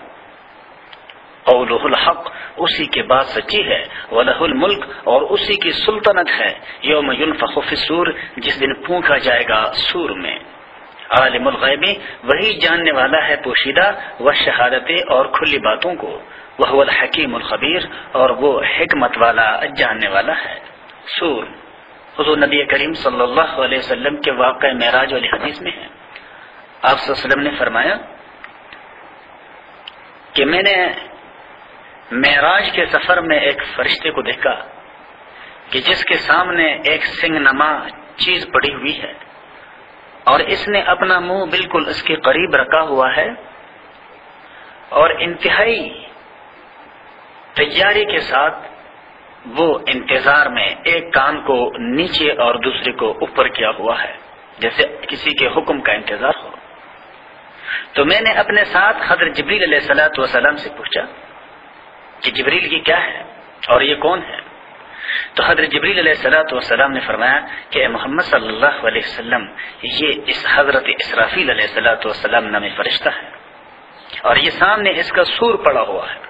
Speaker 2: قولہ الحق، اسی کے بات سچی ہے. وَلَهُ الْمُلْكُ، اور اسی کی سلطنت ہے. یوم ينفخ فی الصور، جس دن پھونکا جائے گا سور میں. عالم الغیب، وہی جاننے والا ہے پوشیدہ، والشہادت، اور کھلی باتوں کو. وَهُوَ الْحَكِيمُ الْخَبِيرُ، اور وہ حکمت والا جاننے والا ہے. سور حضور نبی کریم صلی اللہ علیہ وسلم کے واقع معراج والی حدیث میں ہے. آپ صلی اللہ علیہ وسلم نے فرمایا کہ میں نے معراج کے سفر میں ایک فرشتے کو دیکھا کہ جس کے سامنے ایک سنگ نما چیز پڑی ہوئی ہے، اور اس نے اپنا منہ بالکل اس کے قریب رکھا ہوا ہے، اور انتہائی تیاری کے ساتھ وہ انتظار میں ایک کان کو نیچے اور دوسرے کو اوپر کیا ہوا ہے، جیسے کسی کے حکم کا انتظار ہو. تو میں نے اپنے ساتھ حضرت جبریل علیہ الصلوۃ والسلام سے پوچھا کہ جبریل کی کیا ہے اور یہ کون ہے؟ تو حضرت جبریل علیہ الصلوۃ والسلام نے فرمایا کہ اے محمد صلی اللہ علیہ وسلم، یہ اس حضرت اسرافیل علیہ الصلوۃ والسلام نامی فرشتہ ہے، اور یہ سامنے اس کا سور پڑا ہوا ہے،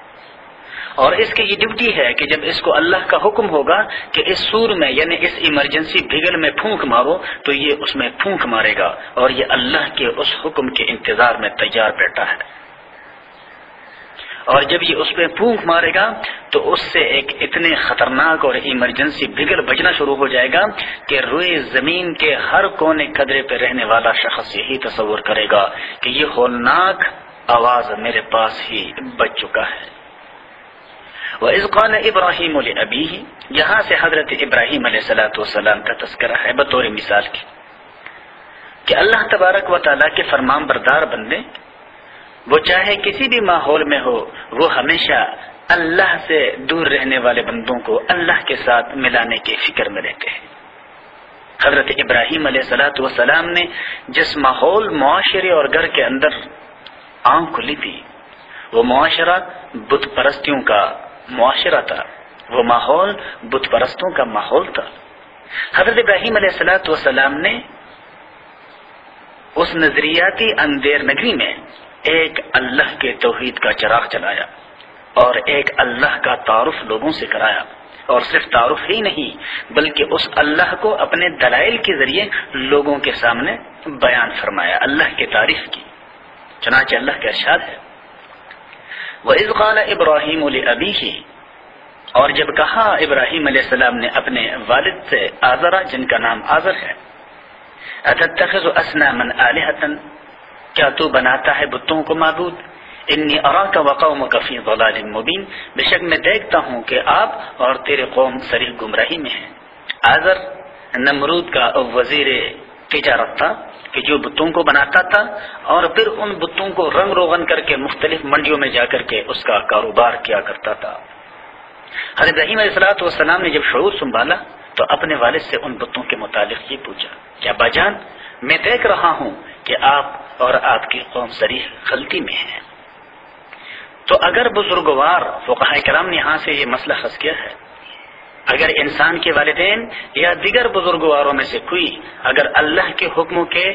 Speaker 2: اور اس کی یہ ڈیوٹی ہے کہ جب اس کو اللہ کا حکم ہوگا کہ اس سور میں یعنی اس ایمرجنسی بھگل میں پھونک مارو تو یہ اس میں پھونک مارے گا، اور یہ اللہ کے اس حکم کے انتظار میں تیار بیٹھا ہے. اور جب یہ اس پہ پھونک مارے گا تو اس سے ایک اتنے خطرناک اور ایمرجنسی بگل بجنا شروع ہو جائے گا کہ روئے زمین کے ہر کونے قدرے پہ رہنے والا شخص یہی تصور کرے گا کہ یہ ہولناک آواز میرے پاس ہی بج چکا ہے. وَإِذْ قَالَ إِبْرَاهِيمُ لِأَبِيهِ، یہاں سے حضرت ابراہیم علیہ السلام کا تذکرہ ہے بطور مثال کی کہ اللہ تبارک و تعالیٰ کے فرمان بردار بندے، وہ چاہے کسی بھی ماحول میں ہو، وہ ہمیشہ اللہ سے دور رہنے والے بندوں کو اللہ کے ساتھ ملانے کی فکر میں رہتے ہیں. حضرت ابراہیم علیہ السلام نے جس ماحول معاشرے اور گھر کے اندر آنکھ کھلی تھی، وہ معاشرہ بت پرستیوں کا معاشرہ تھا، وہ ماحول بت پرستوں کا ماحول تھا. حضرت ابراہیم علیہ السلام نے اس نظریاتی اندھیر نگری میں ایک اللہ کے توحید کا چراغ جلایا اور ایک اللہ کا تعارف لوگوں سے کرایا، اور صرف تعارف ہی نہیں بلکہ اس اللہ کو اپنے دلائل کے ذریعے لوگوں کے سامنے بیان فرمایا، اللہ کی تعریف کی. چنانچہ اللہ کا ارشاد ہے وَإِذْ قَالَ إِبْرَاهِيمُ لِأَبِيهِ، اور جب کہا ابراہیم علیہ السلام نے اپنے والد سے آزرا جن کا نام آزر ہے، أَتَتَّخِذُ أَصْنَامًا آلِهَةً، کیا تو بناتا ہے بتوں کو معبود؟ انی اراک وقومک فی ضلال مبین، بے شک میں دیکھتا ہوں کہ آپ اور تیرے قوم صریح گمراہی میں ہیں. آزر نمرود کا وزیر تجارت تھا کہ جو بتوں کو بناتا تھا اور پھر ان بتوں کو رنگ روغن کر کے مختلف منڈیوں میں جا کر کے اس کا کاروبار کیا کرتا تھا. حضرت ابراہیم علیہ السلام نے جب شعور سنبھالا تو اپنے والد سے ان بتوں کے متعلق یہ پوچھا کہ ابا جان، میں دیکھ رہا ہوں کہ آپ اور آپ کی قوم صریح غلطی میں ہیں. تو اگر بزرگوار فقہاء کرام نے یہاں سے یہ مسئلہ حل کیا ہے، اگر انسان کے والدین یا دیگر بزرگواروں میں سے کوئی اگر اللہ کے حکموں کے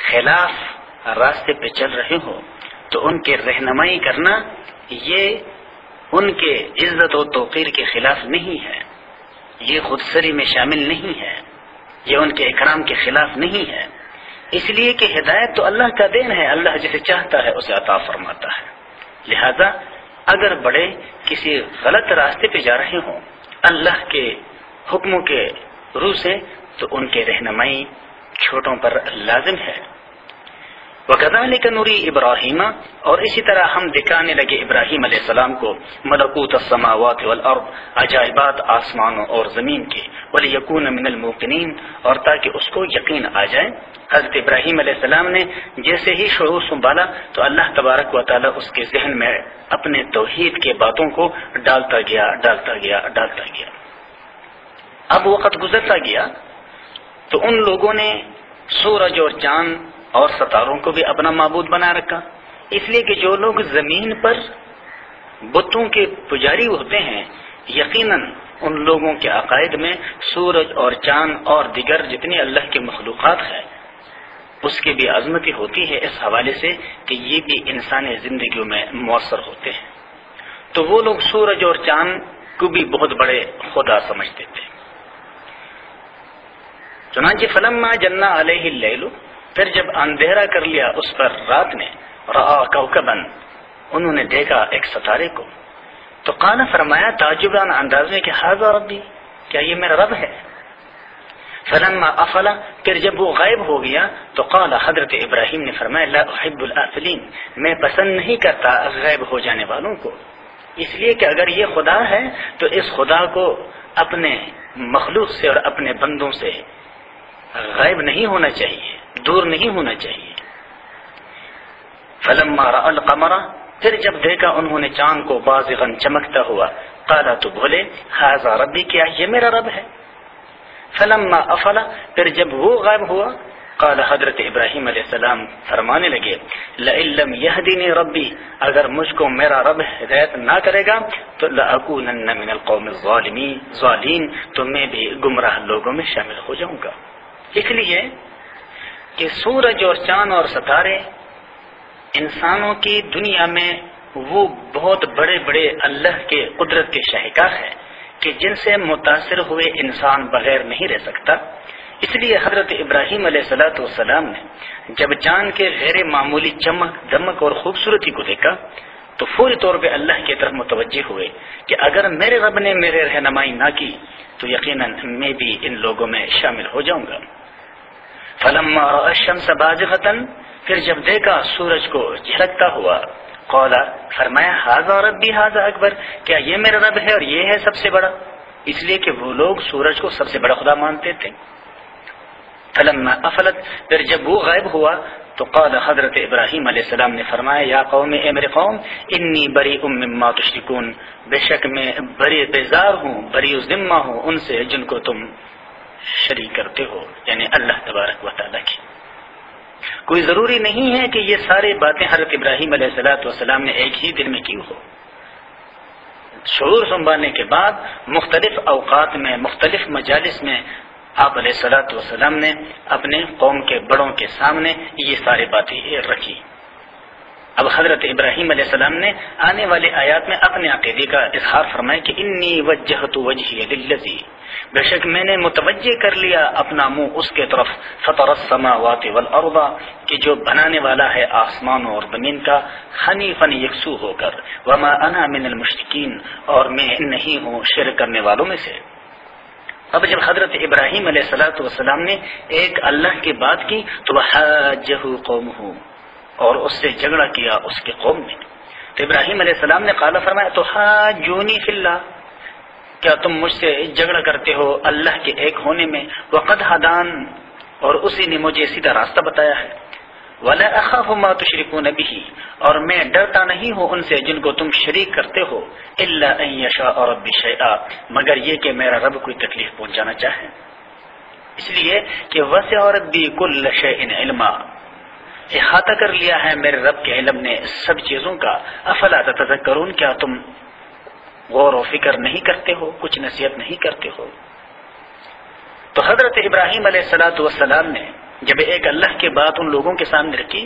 Speaker 2: خلاف راستے پہ چل رہے ہو تو ان کے رہنمائی کرنا یہ ان کے عزت و توقیر کے خلاف نہیں ہے، یہ خود سری میں شامل نہیں ہے، یہ ان کے اکرام کے خلاف نہیں ہے، اس لیے کہ ہدایت تو اللہ کا دین ہے، اللہ جسے چاہتا ہے اسے عطا فرماتا ہے. لہذا اگر بڑے کسی غلط راستے پہ جا رہے ہوں اللہ کے حکموں کے روح سے تو ان کے رہنمائی چھوٹوں پر لازم ہے. وَكَذَلِكَ نُرِي إِبْرَاهِيمَ، اور اسی طرح ہم دکھانے لگے ابراہیم علیہ السلام کو ملکوت السماوات والارض، عجائبات آسمانوں اور زمین کے، وَلِيَكُونَ مِنَ الْمُوقِنِينَ، اور تاکہ اس کو یقین آ جائے. حضرت ابراہیم علیہ السلام نے جیسے ہی شعور سنبھالا تو اللہ تبارک و تعالی اس کے ذہن میں اپنے توحید کے باتوں کو ڈالتا گیا. اب وقت گزرتا گیا تو ان لوگوں نے سورج اور چاند اور ستاروں کو بھی اپنا معبود بنا رکھا، اس لیے کہ جو لوگ زمین پر بتوں کے پجاری ہوتے ہیں یقیناً ان لوگوں کے عقائد میں سورج اور چاند اور دیگر جتنی اللہ کی مخلوقات ہے اس کی بھی عظمتی ہوتی ہے، اس حوالے سے کہ یہ بھی انسانی زندگیوں میں مؤثر ہوتے ہیں۔ تو وہ لوگ سورج اور چاند کو بھی بہت بڑے خدا سمجھتے تھے۔ چنانچہ فلما جن علیہ اللیل، پھر جب اندھیرا کر لیا اس پر رات نے، رآ کوكبا، انہوں نے دیکھا ایک ستارے کو، تو قال فرمایا تعجبان انداز میں کہ ھذا ربی، کیا یہ میرا رب ہے؟ فلما افل، پھر جب وہ غائب ہو گیا تو قال، حضرت ابراہیم نے فرمایا لا احب الافلین، میں پسند نہیں کرتا غائب ہو جانے والوں کو، اس لیے کہ اگر یہ خدا ہے تو اس خدا کو اپنے مخلوق سے اور اپنے بندوں سے غائب نہیں ہونا چاہیے، دور نہیں ہونا چاہیے۔ فلما رأى القمر، پھر جب دیکھا انہوں نے چاند کو بازغاً چمکتا ہوا، قال، تو بولے ھذا ربی، کیا یہ میرا رب ہے؟ فلما افل، پھر جب وہ غائب ہوا، قال، حضرت ابراہیم علیہ السلام فرمانے لگے لئن لم يهدني ربی، اگر مجھ کو میرا رب ہدایت نہ کرے گا تو لأکونن من القوم الظالمین، تو میں بھی گمراہ لوگوں میں شامل ہو جاؤں گا۔ اس لیے کہ سورج اور چاند اور ستارے انسانوں کی دنیا میں وہ بہت بڑے بڑے اللہ کے قدرت کے شاہکار ہیں کہ جن سے متاثر ہوئے انسان بغیر نہیں رہ سکتا۔ اس لیے حضرت ابراہیم علیہ السلام نے جب چاند کے غیر معمولی چمک دمک اور خوبصورتی کو دیکھا تو فوری طور پہ اللہ کی طرف متوجہ ہوئے کہ اگر میرے رب نے میرے رہنمائی نہ کی تو یقیناً میں بھی ان لوگوں میں شامل ہو جاؤں گا۔ فلما رأى الشمس بازغة، پھر جب دیکھا سورج کو جھلکتا ہوا، قال، فرمایا ھذا ربی ھذا اکبر، کیا یہ میرا رب ہے اور یہ ہے سب سے بڑا، اس لیے کہ وہ لوگ سورج کو سب سے بڑا خدا مانتے تھے۔ فلما افلت، پھر جب وہ غائب ہوا تو قال، حضرت ابراہیم علیہ السلام نے فرمایا یا قوم، اے میرے قوم، انی بریء مما تشرکون، بے شک میں بری بیزار ہوں، بری ذمہ ہوں ان سے جن کو تم شریک کرتے ہو، یعنی اللہ تبارک و تعالیٰ کی۔ کوئی ضروری نہیں ہے کہ یہ ساری باتیں حضرت ابراہیم علیہ السلام نے ایک ہی دن میں کی ہو۔ شعور سنبھالنے کے بعد مختلف اوقات میں مختلف مجالس میں آپ علیہ السلام نے اپنے قوم کے بڑوں کے سامنے یہ ساری باتیں رکھی۔ اب حضرت ابراہیم علیہ السلام نے آنے والے آیات میں اپنے عقیدے کا اظہار فرمایا کہ انی وجہت وجہی للذی، بے شک میں نے متوجہ کر لیا اپنا منہ اس کے طرف، فطر السماوات والارض، کہ جو بنانے والا ہے آسمانوں اور زمین کا، حنیفا یکسو ہو کر، وما انا من المشرکین، اور میں نہیں ہوں شرک کرنے والوں میں سے۔ اب جب حضرت ابراہیم علیہ السلام نے ایک اللہ کی بات کی تو وحاجہ قومہ، اور اس سے جھگڑا کیا اس کے قوم نے، تو ابراہیم علیہ السلام نے قال، فرمایا تو حاجونی فی اللہ، کیا تم مجھ سے جھگڑا کرتے ہو اللہ کے ایک ہونے میں، وقد ہدان، اور اسی نے مجھے سیدھا راستہ بتایا ہے، ولا اخاف ما تشركون به، اور میں ڈرتا نہیں ہوں ان سے جن کو تم شریک کرتے ہو، الا ان یشاء ربی شیئا، مگر یہ کہ میرا رب کوئی تکلیف پہنچانا چاہے، اس لیے کہ وسع ربی کل شیء علما، احاطہ کر لیا ہے میرے رب کے علم نے سب چیزوں کا، افلا تتذکرون، کیا تم غور و فکر نہیں کرتے ہو، کچھ نصیحت نہیں کرتے ہو۔ تو حضرت ابراہیم علیہ السلام نے جب ایک اللہ کی بات ان لوگوں کے سامنے رکھی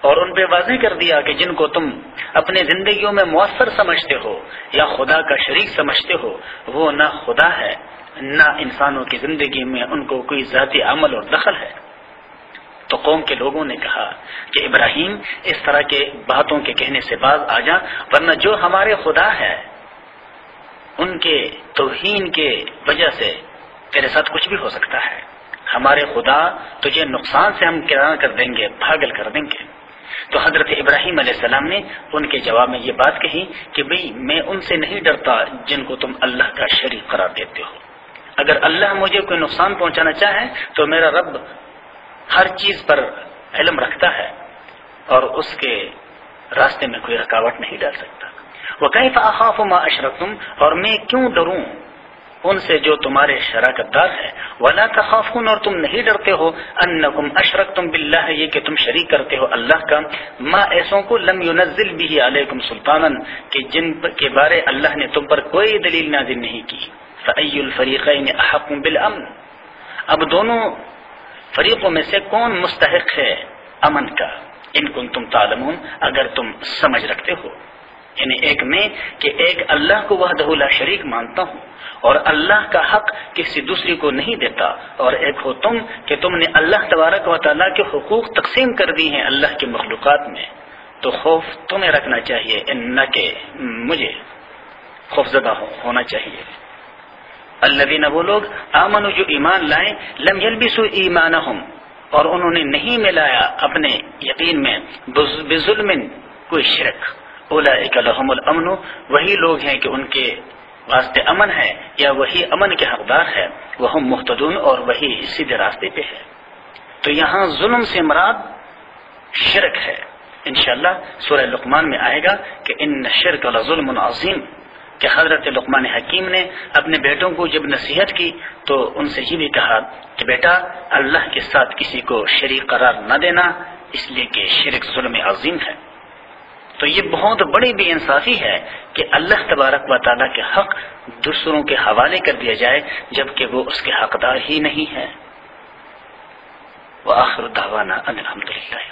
Speaker 2: اور ان پہ واضح کر دیا کہ جن کو تم اپنے زندگیوں میں مؤثر سمجھتے ہو یا خدا کا شریک سمجھتے ہو، وہ نہ خدا ہے نہ انسانوں کی زندگی میں ان کو کوئی ذاتی عمل اور دخل ہے، تو قوم کے لوگوں نے کہا کہ ابراہیم اس طرح کے باتوں کے کہنے سے باز آ جا، ورنہ جو ہمارے خدا ہے ان کے توہین کے وجہ سے تیرے ساتھ کچھ بھی ہو سکتا ہے، ہمارے خدا تجھے نقصان سے ہم کرایہ کر دیں گے، پاگل کر دیں گے۔ تو حضرت ابراہیم علیہ السلام نے ان کے جواب میں یہ بات کہی کہ بھئی میں ان سے نہیں ڈرتا جن کو تم اللہ کا شریک قرار دیتے ہو، اگر اللہ مجھے کوئی نقصان پہنچانا چاہے تو میرا رب ہر چیز پر علم رکھتا ہے اور اس کے راستے میں کوئی رکاوٹ نہیں ڈال سکتا۔ وَكَيْفَ أَخَافُ مَا أَشْرَكْتُمْ، اور میں کیوں ڈروں ان سے جو تمہارے شراکت دار ہے، ولا تخافون، اور تم نہیں ڈرتے ہو، انکم اشرکتم باللہ، یہ کہ تم شریک کرتے ہو اللہ کا، ما ایسوں کو لم ينزل به علیکم سلطانا، کہ جن کے بارے اللہ نے تم پر کوئی دلیل نازل نہیں کی، فأی الفریقین احق بالامن، اب دونوں فریقوں میں سے کون مستحق ہے امن کا، ان کنتم تعلمون، اگر تم سمجھ رکھتے ہو، یعنی ایک میں کہ ایک اللہ کو وحدہ لا شریک مانتا ہوں اور اللہ کا حق کسی دوسری کو نہیں دیتا، اور ایک ہو تم کہ تم نے اللہ تبارک و تعالیٰ کے حقوق تقسیم کر دی ہیں اللہ کے مخلوقات میں، تو خوف تمہیں رکھنا چاہیے، نہ کہ مجھے خوفزدہ ہونا چاہیے۔ الذین، وہ لوگ، آمنوا، جو ایمان لائیں، لم یلبسوا ایمانہم، اور انہوں نے نہیں ملایا اپنے یقین میں بظلم کوئی شرک، اولئک لہم الامن، وہی لوگ ہیں کہ ان کے واسطے امن ہے، یا وہی امن کے حقدار ہے، وہم مہتدون، اور وہی سیدھے راستے پہ ہے۔ تو یہاں ظلم سے مراد شرک ہے، انشاءاللہ سورہ لقمان میں آئے گا کہ ان الشرک لظلم عظیم، کہ حضرت لقمان حکیم نے اپنے بیٹوں کو جب نصیحت کی تو ان سے یہ بھی کہا کہ بیٹا اللہ کے ساتھ کسی کو شریک قرار نہ دینا، اس لیے کہ شرک ظلم عظیم ہے۔ تو یہ بہت بڑی بے انصافی ہے کہ اللہ تبارک و تعالیٰ کے حق دوسروں کے حوالے کر دیا جائے جبکہ وہ اس کے حقدار ہی نہیں ہے۔ وآخر دعوانا ان الحمدللہ۔